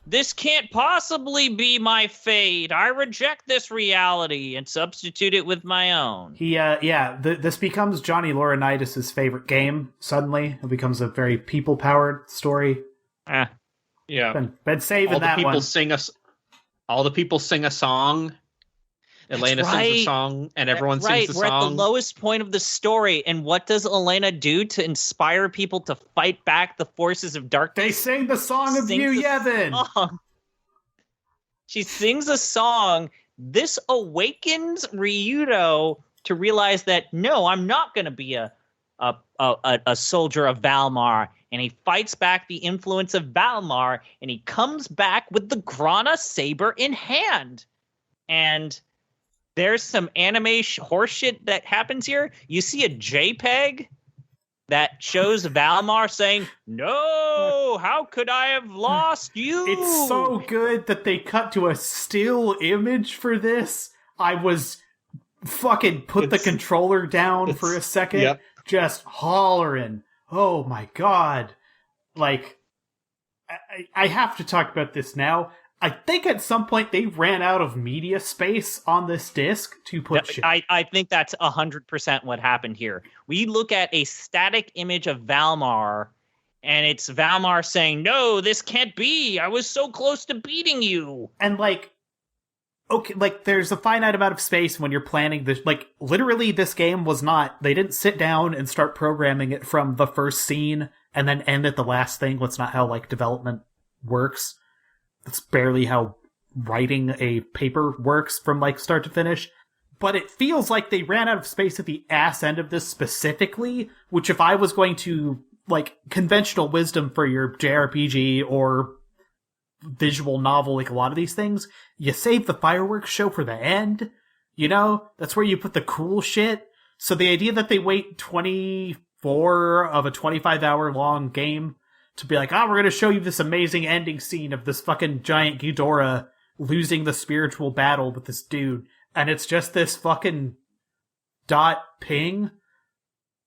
this can't possibly be my fate. I reject this reality and substitute it with my own. This becomes Johnny Laurinaitis' favorite game, suddenly. It becomes a very people-powered story. Yeah. Been saving that one. All the people sing a song. Elena sings a song, and everyone sings the song. We're at the lowest point of the story, and what does Elena do to inspire people to fight back the forces of darkness? They sing the song of you, Yevon! She sings a song. This awakens Ryudo to realize that, no, I'm not going to be a soldier of Valmar. And he fights back the influence of Valmar, and he comes back with the Grana saber in hand. And there's some anime horseshit that happens here. You see a JPEG that shows Valmar saying, "No, how could I have lost you?" It's so good that they cut to a still image for this. I was fucking put the controller down for a second, just hollering. Oh my god. Like, I have to talk about this now. I think at some point they ran out of media space on this disc to put shit. I think that's 100% what happened here. We look at a static image of Valmar, and it's Valmar saying, "No, this can't be. I was so close to beating you." And like, okay, like there's a finite amount of space when you're planning this. Like, literally, this game was not. They didn't sit down and start programming it from the first scene and then end at the last thing. That's not how like development works. That's barely how writing a paper works from like start to finish. But it feels like they ran out of space at the ass end of this specifically, which if I was going to, like, conventional wisdom for your JRPG or visual novel, like a lot of these things, you save the fireworks show for the end, you know? That's where you put the cool shit. So the idea that they wait 24 of a 25-hour long game to be like, we're going to show you this amazing ending scene of this fucking giant Ghidorah losing the spiritual battle with this dude. And it's just this fucking dot ping.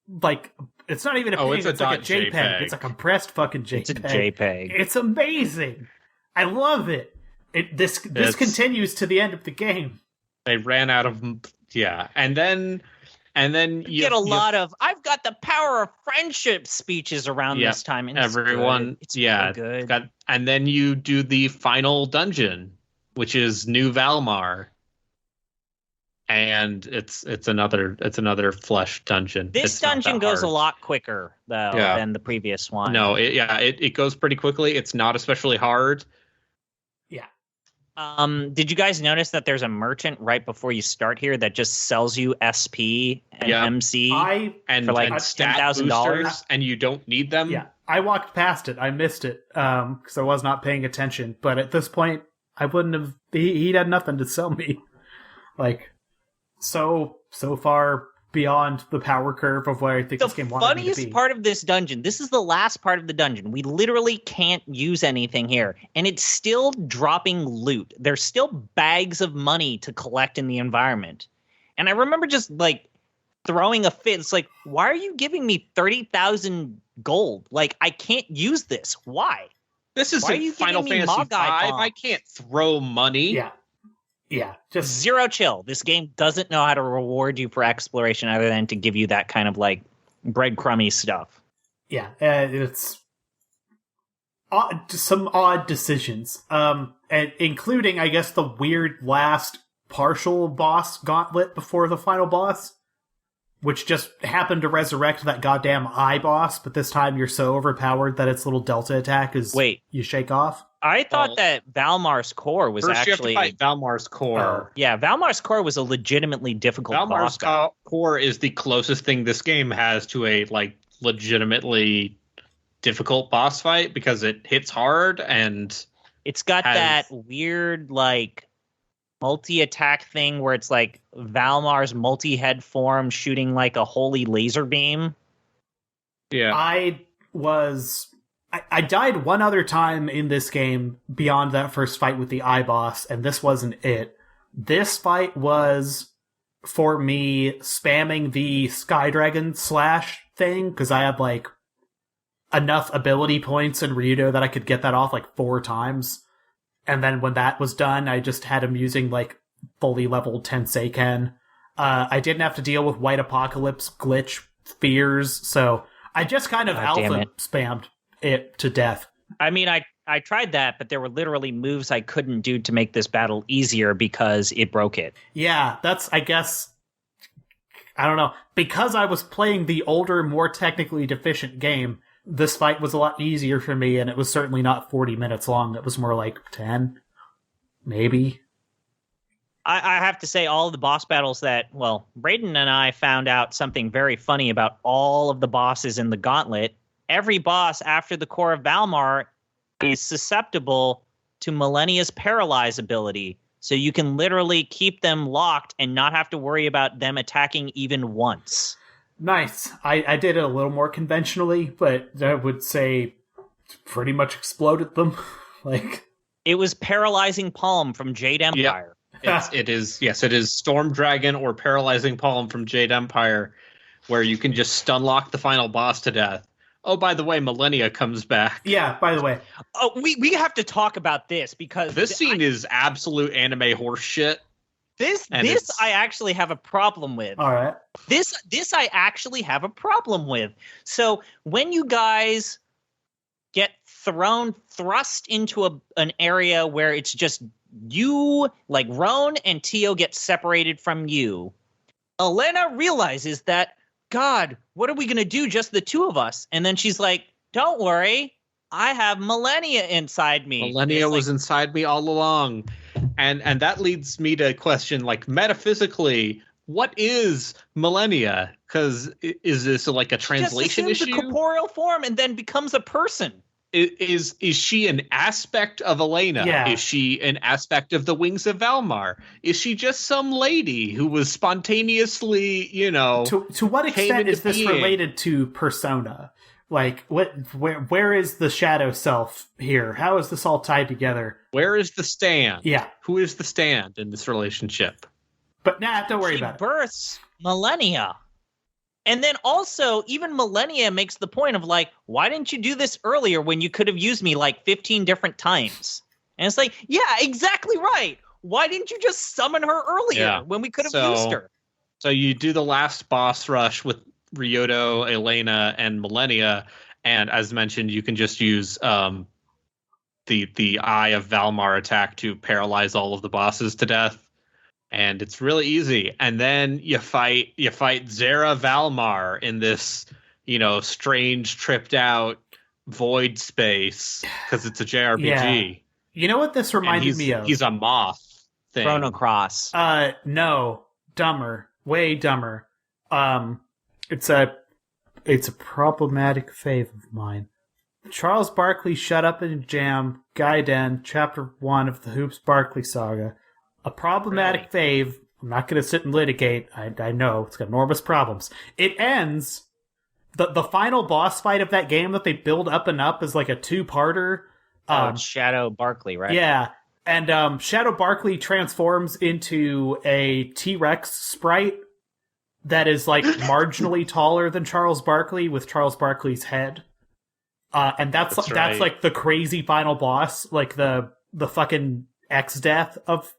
Like, it's not even a ping, it's like a JPEG. It's a compressed fucking JPEG. It's a JPEG. It's amazing. I love it. This continues to the end of the game. They ran out of... Yeah. And then you get a lot of "I've got the power of friendship" speeches around this time. And everyone, it's good. And then you do the final dungeon, which is New Valmar, and it's another flesh dungeon. This dungeon goes a lot quicker though than the previous one. No, it goes pretty quickly. It's not especially hard. Did you guys notice that there's a merchant right before you start here that just sells you SP and MC for like $10,000, and you don't need them? Yeah, I walked past it. I missed it because I was not paying attention. But at this point, I wouldn't have. He had nothing to sell me. Like, so far beyond the power curve of where I think this game wanted me to be. The funniest part of this dungeon, this is the last part of the dungeon. We literally can't use anything here. And it's still dropping loot. There's still bags of money to collect in the environment. And I remember just, like, throwing a fit. It's like, why are you giving me 30,000 gold? Like, I can't use this. Why? This is Final Fantasy V. I can't throw money. Yeah, just zero chill. This game doesn't know how to reward you for exploration other than to give you that kind of like breadcrumby stuff. Yeah, it's some odd decisions, and including, I guess, the weird last partial boss gauntlet before the final boss, which just happened to resurrect that goddamn eye boss, but this time you're so overpowered that its little delta attack is you shake off. I thought that Valmar's core was first actually... you have to fight Valmar's core. Yeah, Valmar's core was a legitimately difficult boss. Valmar's core is the closest thing this game has to a like legitimately difficult boss fight because it hits hard and... It's got that weird like multi-attack thing where it's like Valmar's multi-head form shooting like a holy laser beam. Yeah. I died one other time in this game beyond that first fight with the eye boss, and this wasn't it. This fight was, for me, spamming the Sky Dragon slash thing, because I had, like, enough ability points in Ryudo that I could get that off, like, 4 times. And then when that was done, I just had him using, like, fully leveled Tenseiken. I didn't have to deal with White Apocalypse glitch fears, so I just kind of alpha spammed it to death. I mean, I tried that, but there were literally moves I couldn't do to make this battle easier because it broke it. Yeah, that's, I guess, I don't know. Because I was playing the older, more technically deficient game, this fight was a lot easier for me, and it was certainly not 40 minutes long. It was more like 10, maybe. I have to say, all of the boss battles that, well, Braden and I found out something very funny about all of the bosses in the Gauntlet. Every boss after the Core of Valmar is susceptible to Millennia's Paralyze ability. So you can literally keep them locked and not have to worry about them attacking even once. Nice. I did it a little more conventionally, but I would say pretty much exploded them. Like, it was Paralyzing Palm from Jade Empire. It is Storm Dragon or Paralyzing Palm from Jade Empire, where you can just stun lock the final boss to death. Oh, by the way, Millennia comes back. Yeah, by the way. Oh, we have to talk about this because this scene is absolute anime horse shit. This I actually have a problem with. All right. This I actually have a problem with. So when you guys get thrust into an area where it's just you, like Roan and Tio get separated from you, Elena realizes that, God, what are we going to do, just the two of us? And then she's like, don't worry, I have Millennia inside me. Millennia was inside me all along. And that leads me to question, like, metaphysically, what is Millennia? Because is this like a translation issue? She just assumes a corporeal form and then becomes a person. Is she an aspect of Elena? Yeah. Is she an aspect of the Wings of Valmar? Is she just some lady who was spontaneously, To what extent is this related to Persona? Like, where is the shadow self here? How is this all tied together? Where is the stand? Yeah. Who is the stand in this relationship? But don't worry about it. She births Millennia. And then also, even Millennia makes the point of, like, why didn't you do this earlier when you could have used me, like, 15 different times? And it's like, yeah, exactly right. Why didn't you just summon her earlier when we could have used her? So you do the last boss rush with Ryoto, Elena, and Millennia, and as mentioned, you can just use the Eye of Valmar attack to paralyze all of the bosses to death. And it's really easy. And then you fight Zera Valmar in this, strange, tripped out void space because it's a JRPG. Yeah. You know what this reminded me of? He's a moth thing. Chrono Cross. No, dumber, way dumber. It's a problematic fave of mine. Charles Barkley Shut Up and Jam, Gaiden, Chapter 1 of the Hoops Barkley Saga. A problematic fave. I'm not going to sit and litigate. I know. It's got enormous problems. It ends... The final boss fight of that game that they build up and up is like a 2-parter. It's Shadow Barkley, right? Yeah. And Shadow Barkley transforms into a T-Rex sprite that is like marginally taller than Charles Barkley with Charles Barkley's head. And that's like the crazy final boss, like the fucking X-Death of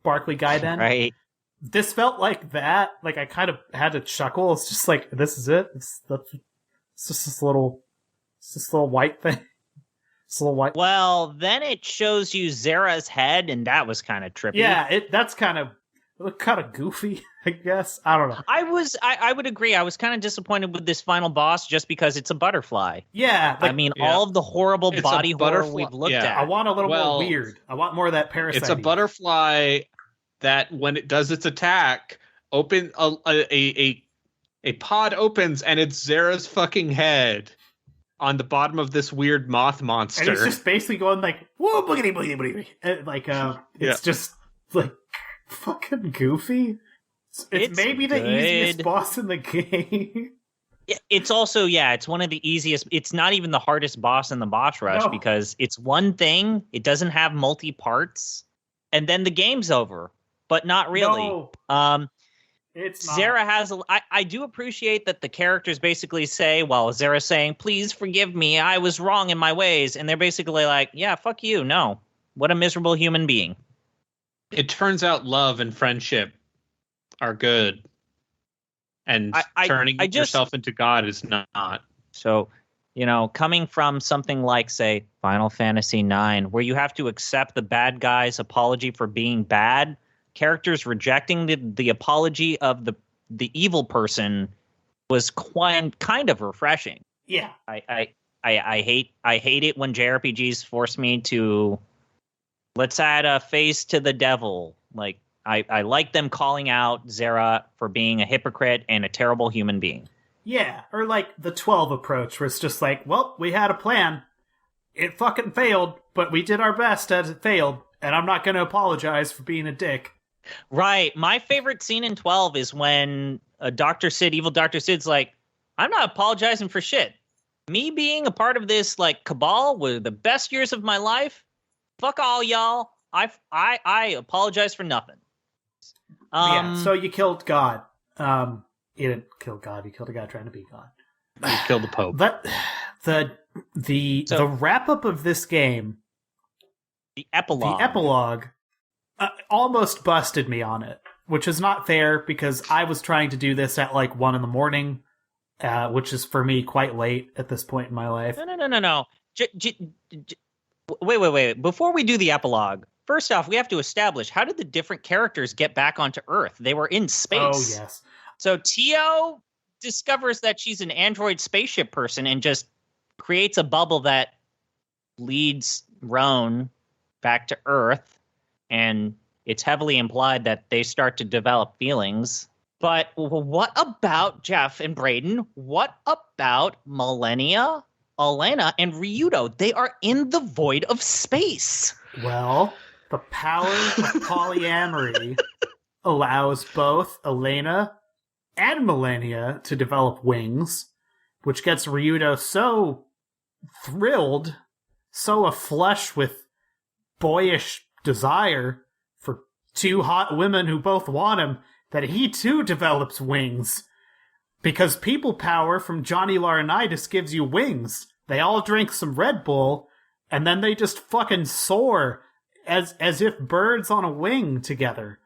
Barkley Gaiden. Right. This felt like that. Like, I kind of had to chuckle. It's just like, this is it. It's just this little white thing. This little white. Well, then it shows you Zera's head, and that was kind of trippy. Yeah, that's kind of goofy, I guess. I don't know. I would agree. I was kind of disappointed with this final boss just because it's a butterfly. Yeah. All of the horrible body horror we've looked at. I want a little more weird. I want more of that parasite. It's a butterfly that when it does its attack, a pod opens and it's Zera's fucking head on the bottom of this weird moth monster. And it's just basically going like, whoa, boogity, boogity, boogity. And like, it's just like fucking goofy. It's maybe the easiest boss in the game. It's also, it's one of the easiest. It's not even the hardest boss in the boss rush because it's one thing. It doesn't have multi parts, and then the game's over. But not really. No, it's not. Zera has. I do appreciate that the characters basically say, "Well, Zera's saying, please forgive me. I was wrong in my ways," and they're basically like, "Yeah, fuck you. No, what a miserable human being." It turns out love and friendship are good. And turning yourself into God is not. So, coming from something like, say, Final Fantasy IX, where you have to accept the bad guy's apology for being bad, characters rejecting the apology of the evil person was kind of refreshing. Yeah. I hate it when JRPGs force me to let's add a face to the devil. Like, I like them calling out Zera for being a hypocrite and a terrible human being. Yeah, or like the 12 approach, where it's just like, well, we had a plan. It fucking failed, but we did our best as it failed, and I'm not going to apologize for being a dick. Right. My favorite scene in 12 is when evil Dr. Sid's like, I'm not apologizing for shit. Me being a part of this, like, cabal were the best years of my life. Fuck all y'all. I apologize for nothing. So you killed God. You didn't kill God. You killed a guy trying to be God. You killed the Pope. But the wrap up of this game, the epilogue, almost busted me on it, which is not fair because I was trying to do this at like 1 a.m, which is for me quite late at this point in my life. No. Wait. Before we do the epilogue, first off, we have to establish, how did the different characters get back onto Earth? They were in space. Oh, yes. So Tio discovers that she's an android spaceship person and just creates a bubble that leads Roan back to Earth. And it's heavily implied that they start to develop feelings. But what about Jeff and Braden? What about Millennia, Elena, and Ryudo? They are in the void of space. Well, the power of polyamory allows both Elena and Millennia to develop wings, which gets Ryudo so thrilled, so aflush with boyish desire for 2 hot women who both want him, that he too develops wings. Because people power from Johnny Laurinaitis gives you wings. They all drink some Red Bull, and then they just fucking soar as if birds on a wing together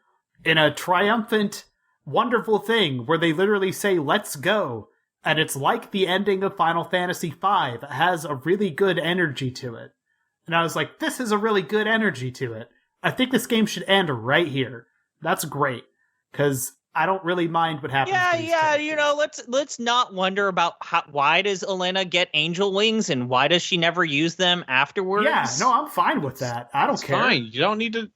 in a triumphant, wonderful thing where they literally say, let's go. And it's like the ending of Final Fantasy V. It has a really good energy to it. And I was like, this is a really good energy to it. I think this game should end right here. That's great. Because I don't really mind what happens. Yeah. Let's not wonder about why does Elena get angel wings and why does she never use them afterwards? Yeah, no, I'm fine with that. I don't care. Fine. You don't need to.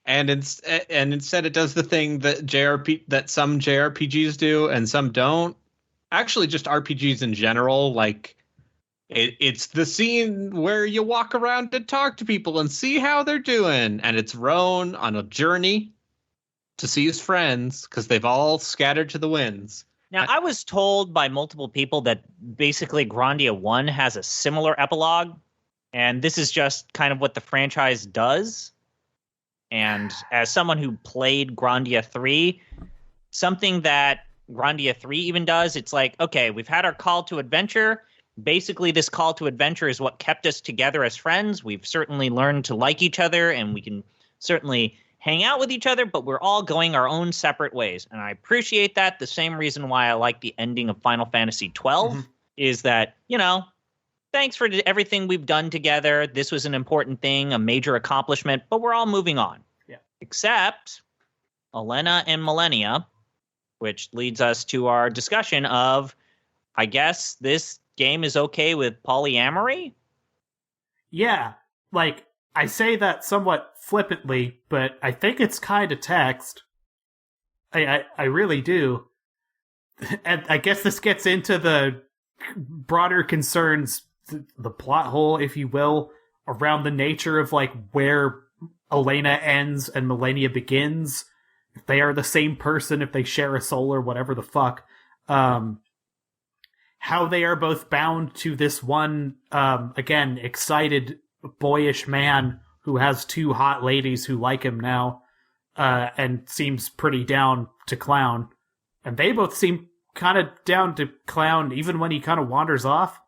And instead, it does the thing that some JRPGs do and some don't. Actually, just RPGs in general, like it's the scene where you walk around and talk to people and see how they're doing, and it's Roan on a journey to see his friends because they've all scattered to the winds. Now, I was told by multiple people that basically Grandia 1 has a similar epilogue, and this is just kind of what the franchise does. And as someone who played Grandia 3, something that Grandia 3 even does, it's like, okay, we've had our call to adventure. Basically, this call to adventure is what kept us together as friends. We've certainly learned to like each other, and we can certainly hang out with each other, but we're all going our own separate ways. And I appreciate that. The same reason why I like the ending of Final Fantasy XII is that, thanks for everything we've done together. This was an important thing, a major accomplishment, but we're all moving on. Yeah. Except Elena and Millennia, which leads us to our discussion of, I guess this game is okay with polyamory? Yeah, like, I say that somewhat flippantly, but I think it's kind of text. I really do. And I guess this gets into the broader concerns, the plot hole, if you will, around the nature of, like, where Elena ends and Millennia begins. If they are the same person, if they share a soul or whatever the fuck. how they are both bound to this one, again, excited, boyish man who has 2 hot ladies who like him now, and seems pretty down to clown. And they both seem kind of down to clown even when he kind of wanders off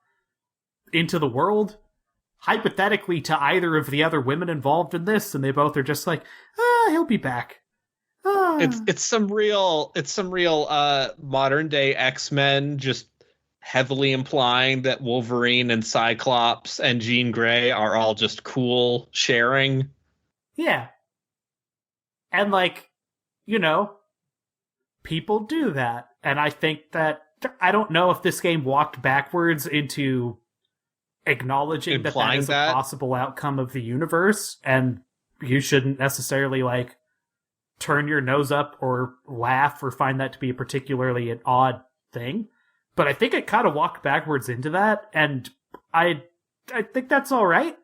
into the world, hypothetically to either of the other women involved in this, and they both are just like, he'll be back. It's some real modern day X-Men, just heavily implying that Wolverine and Cyclops and Jean Grey are all just cool sharing. Yeah. And people do that. And I think that, I don't know if this game walked backwards into acknowledging that is a possible outcome of the universe, and you shouldn't necessarily turn your nose up or laugh or find that to be a particularly an odd thing. But I think it kind of walked backwards into that, and I think that's all right.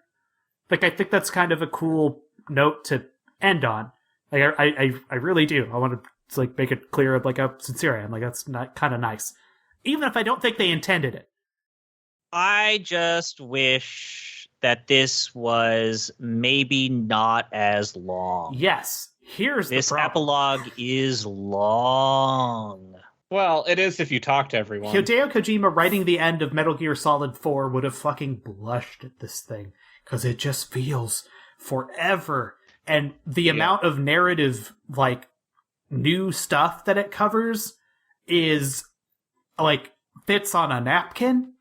I think that's kind of a cool note to end on. I really do. I want to make it clear of how sincere I am. That's not kind of nice, even if I don't think they intended it. I just wish that this was maybe not as long. Yes. Here's this the problem. epilogue is long. Well, it is if you talk to everyone. Hideo Kojima writing the end of Metal Gear Solid 4 would have fucking blushed at this thing, because it just feels forever. And the amount of narrative, new stuff that it covers is, fits on a napkin.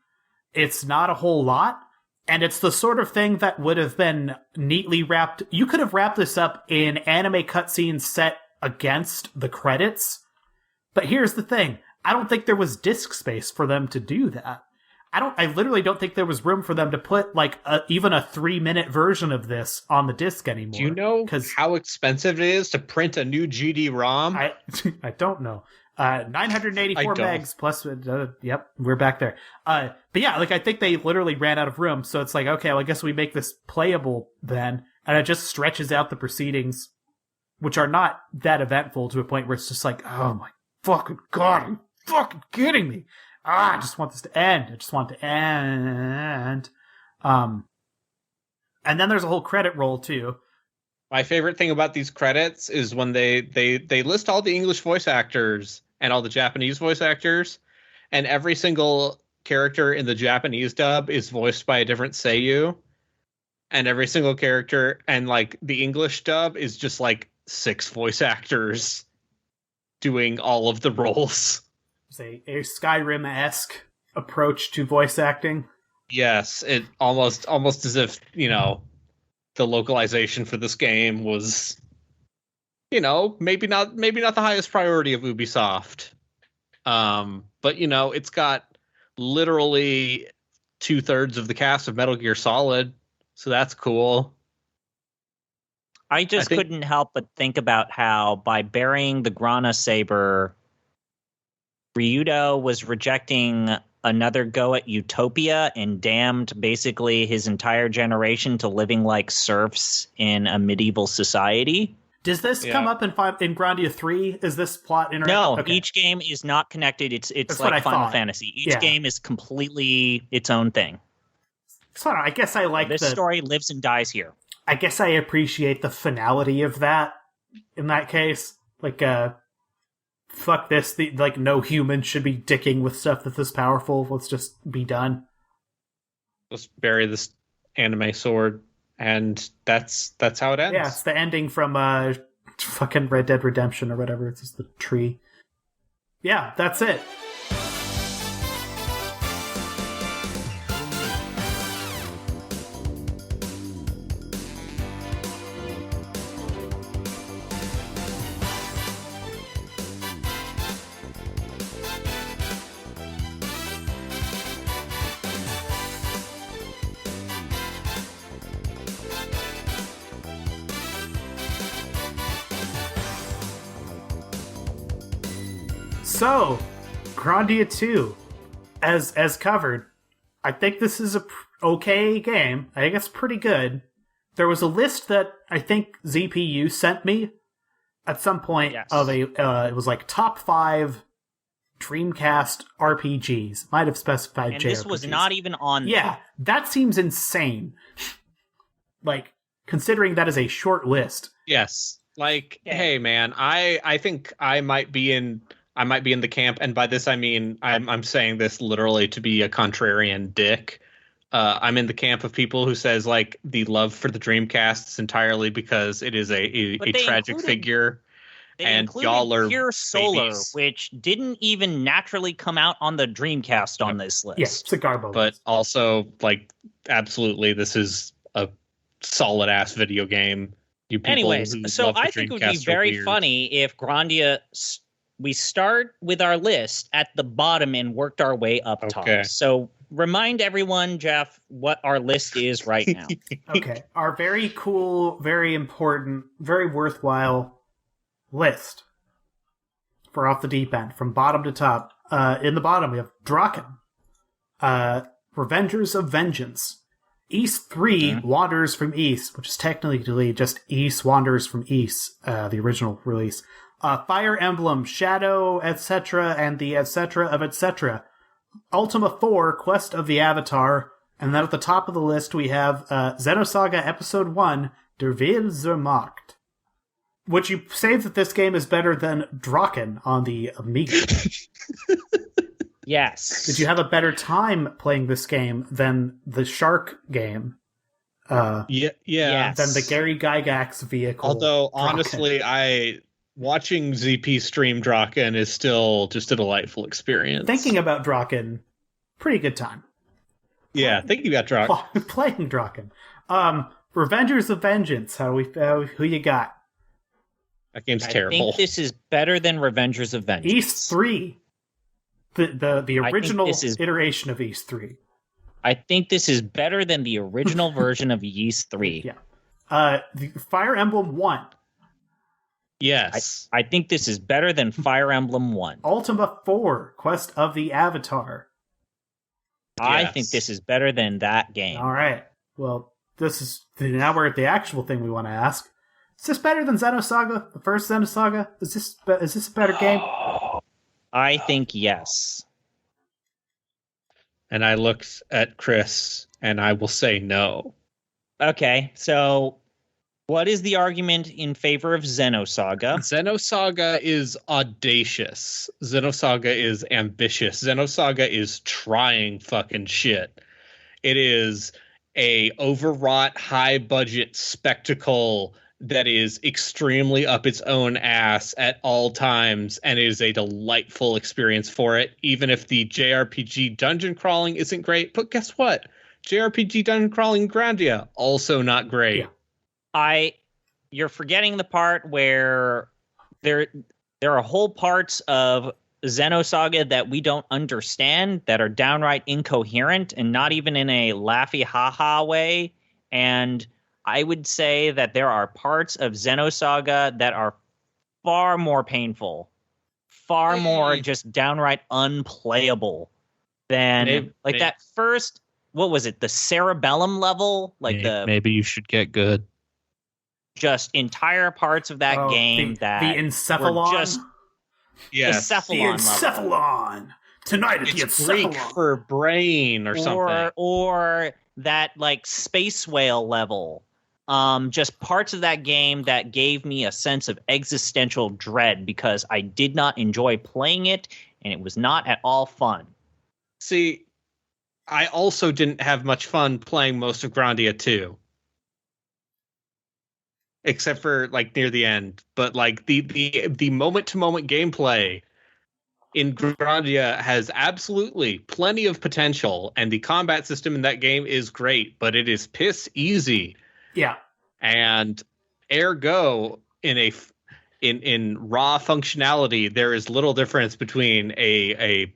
It's not a whole lot. And it's the sort of thing that would have been neatly wrapped. You could have wrapped this up in anime cutscenes set against the credits. But here's the thing. I don't think there was disk space for them to do that. I literally don't think there was room for them to put even a 3-minute version of this on the disc anymore. Do you know how expensive it is to print a new GD-ROM? I don't know. 984 megs plus, yep, we're back there. But yeah, I think they literally ran out of room, so it's okay, well, I guess we make this playable then, and it just stretches out the proceedings, which are not that eventful, to a point where it's just oh my fucking god, are you fucking kidding me? I just want this to end. I just want it to end. And then there's a whole credit roll too. My favorite thing about these credits is when they list all the English voice actors and all the Japanese voice actors, and every single character in the Japanese dub is voiced by a different seiyuu, and every single character and the English dub is just 6 voice actors doing all of the roles. It's a Skyrim-esque approach to voice acting. Yes, it almost as if, the localization for this game was, maybe not the highest priority of Ubisoft. But it's got literally 2/3 of the cast of Metal Gear Solid, so that's cool. I couldn't help but think about how by burying the Grana saber, Ryudo was rejecting another go at utopia and damned basically his entire generation to living like serfs in a medieval society. Does this come up in Grandia 3? Is this plot interactive? No, okay. Each game is not connected. It's like Final Fantasy. Each game is completely its own thing. So I guess I like this story lives and dies here. I guess I appreciate the finality of that in that case. Fuck this, no human should be dicking with stuff that's this powerful. Let's just be done. Let's bury this anime sword, and that's how it ends. Yeah, it's the ending from fucking Red Dead Redemption or whatever. It's just the tree. Yeah, that's it. So, Grandia II, as covered, I think this is a okay game. I think it's pretty good. There was a list that I think ZPU sent me at some point of it was top 5 Dreamcast RPGs. Might have specified JRPGs. And this was not even on Yeah, there. that seems insane. Like, considering that is a short list. Yes. Like, hey man, I think I might be in the camp, and by this I mean I'm saying this literally to be a contrarian dick. I'm in the camp of people who says like the love for the Dreamcast is entirely because it is a tragic figure. And y'all are Pure Solar, babies. which didn't even naturally come out on the Dreamcast on this list. Yes, it's a garbo. But also, like, absolutely, this is a solid ass video game. You people Anyways, who so love the I think it would be Dreamcast are very weird. funny if Grandia, we start with our list at the bottom and worked our way up Okay. top. So remind everyone, Jeff, what our list is right now. Okay, our very cool, very important, very worthwhile list for Off the Deep End, from bottom to top. In the bottom, we have Draken, Revengers of Vengeance, East 3 Wanders from East, which is technically just East Wanders from East, the original release, Fire Emblem, Shadow, etc., and the etc. of etc., Ultima 4, Quest of the Avatar, and then at the top of the list we have Xenosaga Episode 1, Der Wille zur Macht. Would you say that this game is better than Draken on the Amiga? Yes. Did you have a better time playing this game than the Shark game? Yeah. Yes. Than the Gary Gygax vehicle? Although, Draken? honestly, watching ZP stream Draken is still just a delightful experience. Thinking about Draken, pretty good time. Yeah, thinking about Draken. Playing Draken. Revengers of Vengeance. Who you got? That game's I terrible. think this is better than Revengers of Vengeance. East 3. The original this is- iteration of East 3. I think this is better than the original version of Ys 3. Yeah. The Fire Emblem 1. Yes. I think this is better than Fire Emblem 1. Ultima 4, Quest of the Avatar. I Yes. think this is better than that game. All right. Well, now we're at the actual thing we want to ask. Is this better than Xenosaga? The first Xenosaga? Is this a better game? I think yes. And I looked at Chris, and I will say no. Okay, so what is the argument in favor of Xenosaga? Xenosaga is audacious. Xenosaga is ambitious. Xenosaga is trying fucking shit. It is a overwrought, high-budget spectacle that is extremely up its own ass at all times, and it is a delightful experience for it, even if the JRPG dungeon crawling isn't great. But guess what? JRPG dungeon crawling Grandia, also not great. Yeah. You're forgetting the part where there are whole parts of Xenosaga that we don't understand, that are downright incoherent and not even in a laughy ha-ha way. And I would say that there are parts of Xenosaga that are far more painful, far more just downright unplayable than that first, what was it, the Cerebellum level? Maybe you should get good. Just entire parts of that game the Encephalon? were just Yes. the Encephalon! Tonight at the It's Greek Encephalon! for brain or something. Or that like space whale level. Just parts of that game that gave me a sense of existential dread because I did not enjoy playing it and it was not at all fun. See, I also didn't have much fun playing most of Grandia 2. Except for like near the end. But like the moment to moment gameplay in Grandia has absolutely plenty of potential, and the combat system in that game is great, but it is piss easy. Yeah. And ergo, in raw functionality, there is little difference between a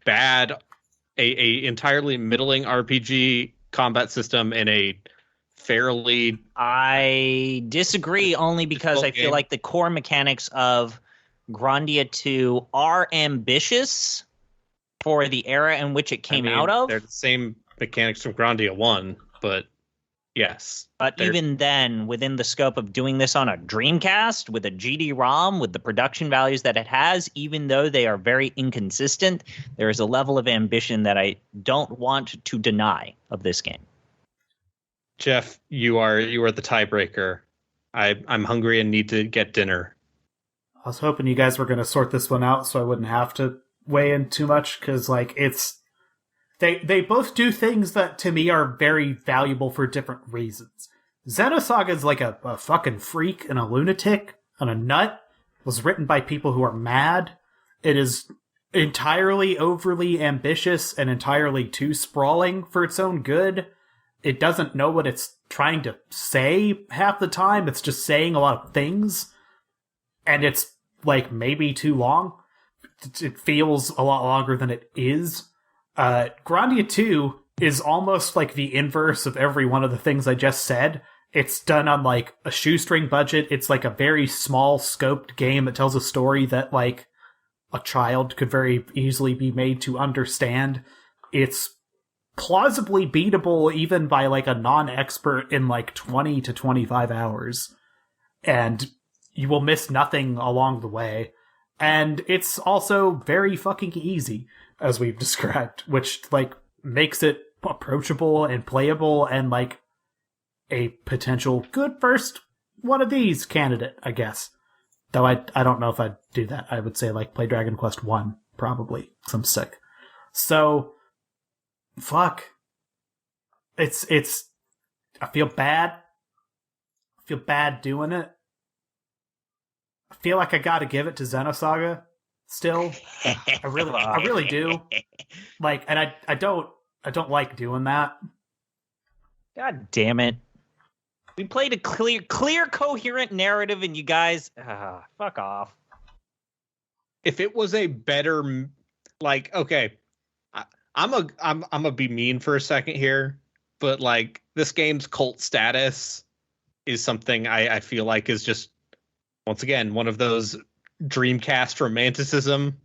entirely middling RPG combat system and a fairly... I disagree only because I feel like the core mechanics of Grandia 2 are ambitious for the era in which it came out of. They're the same mechanics from Grandia 1, but Yes. But even then, within the scope of doing this on a Dreamcast with a GD-ROM, with the production values that it has, even though they are very inconsistent, there is a level of ambition that I don't want to deny of this game. Jeff, you are the tiebreaker. I'm hungry and need to get dinner. I was hoping you guys were going to sort this one out so I wouldn't have to weigh in too much, because it's they both do things that to me are very valuable for different reasons. Xenosaga is like a fucking freak and a lunatic and a nut. It was written by people who are mad. It is entirely overly ambitious and entirely too sprawling for its own good. It doesn't know what it's trying to say half the time. It's just saying a lot of things. And it's like maybe too long. It feels a lot longer than it is. Grandia II is almost like the inverse of every one of the things I just said. It's done on like a shoestring budget. It's like a very small scoped game that tells a story that like a child could very easily be made to understand. It's plausibly beatable even by like a non-expert in like 20 to 25 hours. And you will miss nothing along the way. And it's also very fucking easy, as we've described, which like makes it approachable and playable and like a potential good first one of these candidate, I guess. Though I don't know if I'd do that. I would say like play Dragon Quest 1, probably, 'cause I'm sick. So, fuck. It's I feel bad. I feel bad doing it. I feel like I gotta give it to Xenosaga still. I really do. Like, and I don't like doing that. God damn it. We played a clear, coherent narrative, and you guys, fuck off. If it was a better, like, okay, I'm gonna be mean for a second here, but like this game's cult status is something I feel like is just once again one of those Dreamcast romanticism.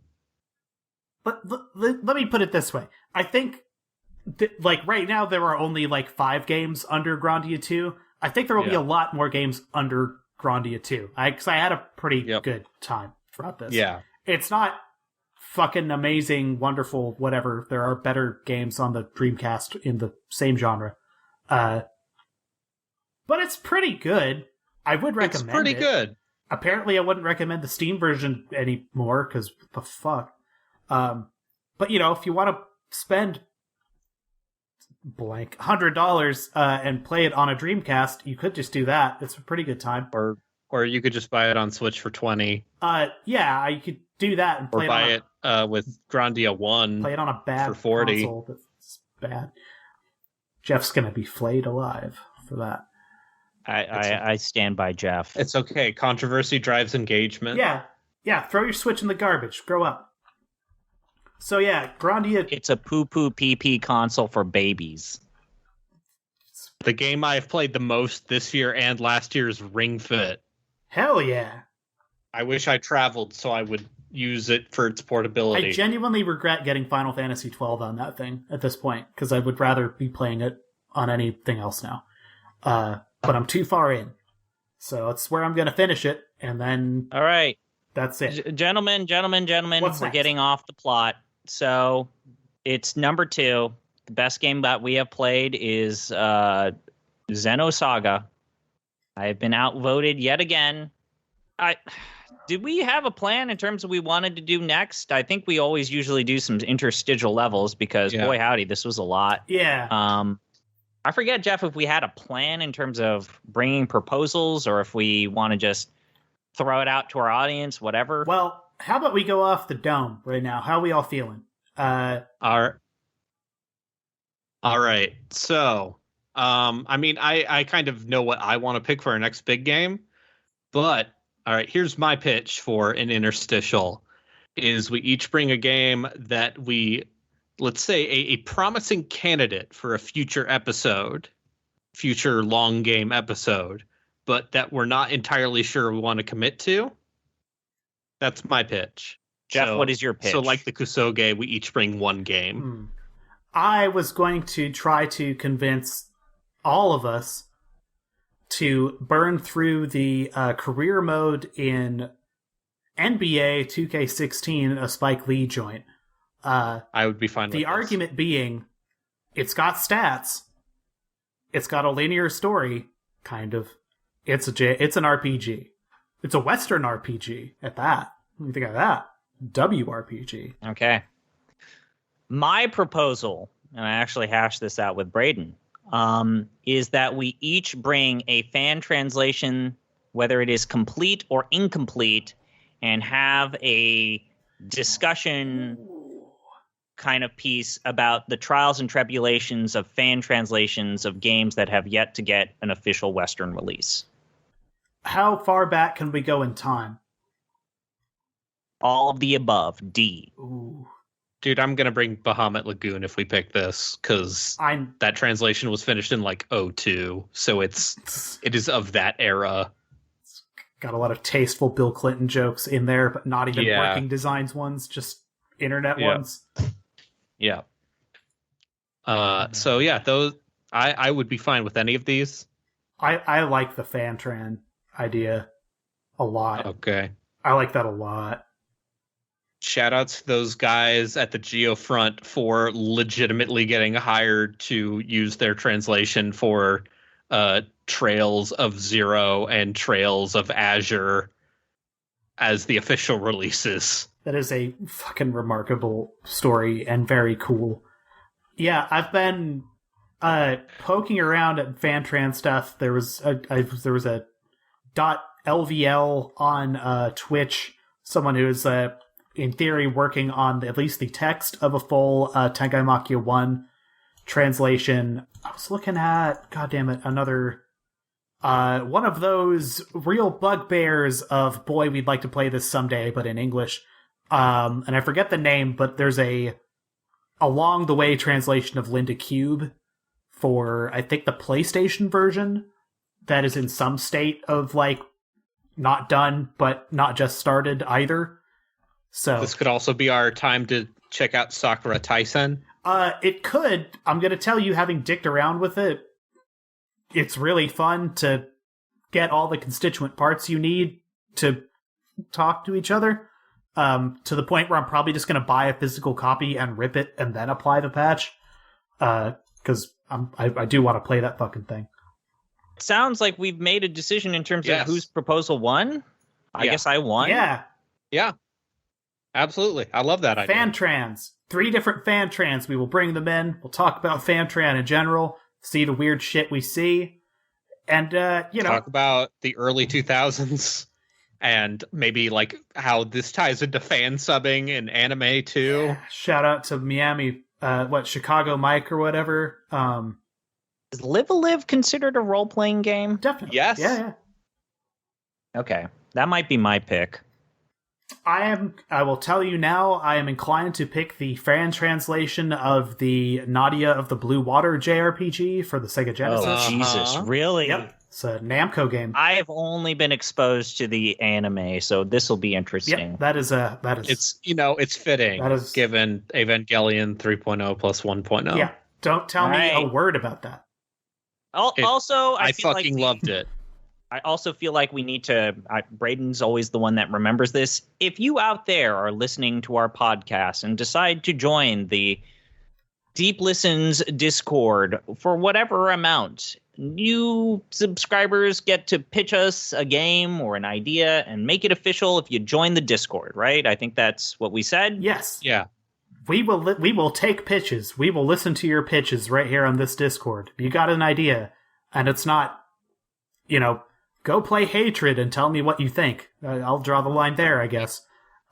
But let me put it this way: I think, like right now, there are only like 5 games under Grandia 2. I think there will be a lot more games under Grandia 2. Because I had a pretty good time throughout this. Yeah. It's not fucking amazing, wonderful, whatever. There are better games on the Dreamcast in the same genre. But it's pretty good. I would recommend it. It's pretty good. Apparently, I wouldn't recommend the Steam version anymore, because the fuck. But, you know, if you want to spend blank $100 and play it on a Dreamcast, you could just do that. It's a pretty good time. Or you could just buy it on Switch for $20. Yeah, you could do that and play it with Grandia 1. Play it on a bad for $40. console that's bad. Jeff's gonna be flayed alive for that. I stand by Jeff. It's okay. Controversy drives engagement. Yeah. Throw your Switch in the garbage. Grow up. So yeah, Grandia. It's a poo-poo pee-pee console for babies. The game I've played the most this year and last year is Ring Fit. Hell yeah. I wish I traveled so I would use it for its portability. I genuinely regret getting Final Fantasy XII on that thing at this point, because I would rather be playing it on anything else now. But I'm too far in. So that's where I'm going to finish it, and then... All right. That's it. Gentlemen, What's we're next? getting off the plot. So it's number 2. The best game that we have played is Xenosaga. I have been outvoted yet again. Did we have a plan in terms of what we wanted to do next? I think we always usually do some interstitial levels because, boy howdy, this was a lot. Yeah. I forget, Jeff, if we had a plan in terms of bringing proposals or if we want to just throw it out to our audience, whatever. Well, how about we go off the dome right now? How are we all feeling? All right. So, I mean, I kind of know what I want to pick for our next big game, but all right, here's my pitch for an interstitial is we each bring a game that we, let's say a promising candidate for a future long game episode, but that we're not entirely sure we want to commit to. That's my pitch. Jeff, what is your pitch? So like the Kusoge, we each bring one game. I was going to try to convince all of us to burn through the career mode in NBA 2K16, a Spike Lee joint. I would be fine with the argument being, it's got stats, it's got a linear story, kind of. It's an RPG. It's a Western RPG at that. What do you think of that? WRPG. Okay. My proposal, and I actually hashed this out with Braden, is that we each bring a fan translation, whether it is complete or incomplete, and have a discussion kind of piece about the trials and tribulations of fan translations of games that have yet to get an official Western release. How far back can we go in time? All of the above. D. Ooh. Dude, I'm going to bring Bahamut Lagoon if we pick this, because that translation was finished in like 2002, so it is of that era. It's got a lot of tasteful Bill Clinton jokes in there, but not even working designs ones, just internet ones. Yeah. So yeah, those I would be fine with any of these. I like the Fantran idea a lot. Okay. I like that a lot. Shout out to those guys at the Geofront for legitimately getting hired to use their translation for Trails of Zero and Trails of Azure as the official releases. That is a fucking remarkable story and very cool. Yeah, I've been poking around at Fantran stuff. There was a .lvl on Twitch, someone who is in theory working on at least the text of a full Tengai Makia 1 translation. I was looking at, goddammit, another one of those real bugbears of, boy, we'd like to play this someday, but in English. And I forget the name, but there's a along the way translation of Linda Cube for, I think, the PlayStation version that is in some state of, like, not done, but not just started either. So this could also be our time to check out Sakura Taisen. It could. I'm going to tell you, having dicked around with it, it's really fun to get all the constituent parts you need to talk to each other. To the point where I'm probably just going to buy a physical copy and rip it and then apply the patch. Because I do want to play that fucking thing. It sounds like we've made a decision in terms of whose proposal won. I guess I won. Yeah. Absolutely. I love that idea. Fantrans. 3 different Fantrans. We will bring them in. We'll talk about Fantran in general. See the weird shit we see. And, talk about the early 2000s. And maybe, like, how this ties into fan subbing in anime, too. Yeah. Shout out to Miami, Chicago Mike or whatever. Is Live a Live considered a role-playing game? Definitely. Yes. Yeah. Okay. That might be my pick. I will tell you now, I am inclined to pick the fan translation of the Nadia of the Blue Water JRPG for the Sega Genesis. Oh, Jesus. Really? Yep. It's a Namco game. I have only been exposed to the anime, so this will be interesting. Yep, that is it's fitting, given Evangelion 3.0 plus 1.0. Yeah, don't tell me a word about that. I fucking loved it. I also feel like we need to, Braden's always the one that remembers this. If you out there are listening to our podcast and decide to join the Deep Listens Discord for whatever amount, new subscribers get to pitch us a game or an idea and make it official if you join the Discord, right? I think that's what we said. Yes. Yeah. We will take pitches. We will listen to your pitches right here on this Discord. You got an idea, and it's not, go play Hatred and tell me what you think. I'll draw the line there, I guess.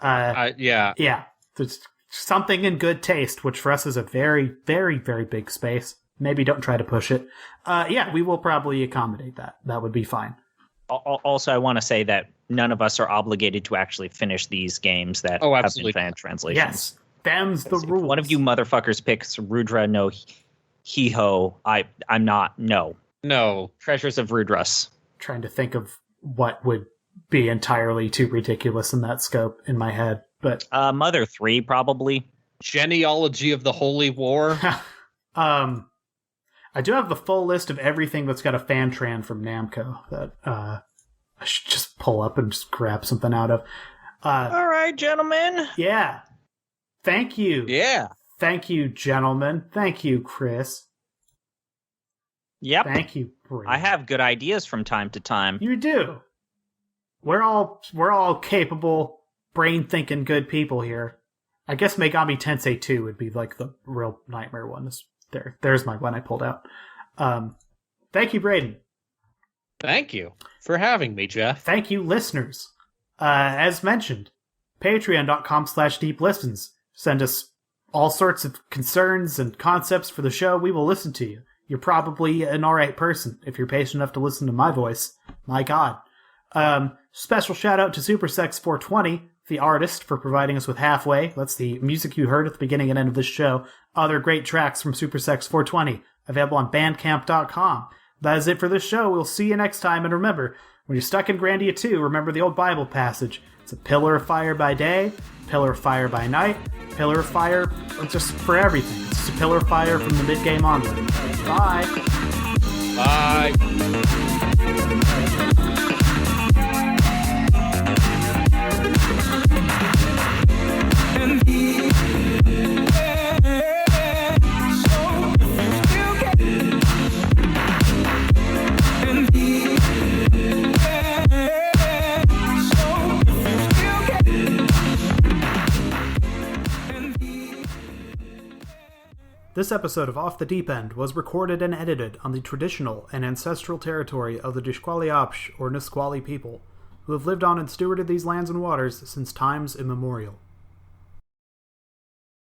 Yeah. Yeah. There's something in good taste, which for us is a very, very, very big space. Maybe don't try to push it. We will probably accommodate that. That would be fine. Also, I want to say that none of us are obligated to actually finish these games that have been fan translations. Yes. Them's the rules. One of you motherfuckers picks Rudra no Hiho. I'm not. No. Treasures of Rudras. Trying to think of what would be entirely too ridiculous in that scope in my head, but Mother 3 probably. Genealogy of the Holy War. I do have the full list of everything that's got a fan-tran from Namco that I should just pull up and just grab something out of. All right, gentlemen. Yeah. Thank you. Yeah. Thank you, gentlemen. Thank you, Chris. Yep. Thank you, Braden. I have good ideas from time to time. You do. We're all capable, brain-thinking good people here. I guess Megami Tensei 2 would be like the real nightmare one. There's my one I pulled out. Thank you, Braden. Thank you for having me, Jeff. Thank you, listeners. As mentioned, patreon.com/deeplistens. Send us all sorts of concerns and concepts for the show. We will listen to you. You're probably an alright person if you're patient enough to listen to my voice. My God. Special shout out to SuperSex420, the artist, for providing us with Halfway. That's the music you heard at the beginning and end of this show. Other great tracks from SuperSex420, available on Bandcamp.com. That is it for this show. We'll see you next time, and remember, when you're stuck in Grandia II, remember the old Bible passage. It's a pillar of fire by day, pillar of fire by night, pillar of fire just for everything. It's just a pillar of fire from the mid-game onward. Bye! Bye! This episode of Off the Deep End was recorded and edited on the traditional and ancestral territory of the Nisqually or Nisqually people, who have lived on and stewarded these lands and waters since times immemorial.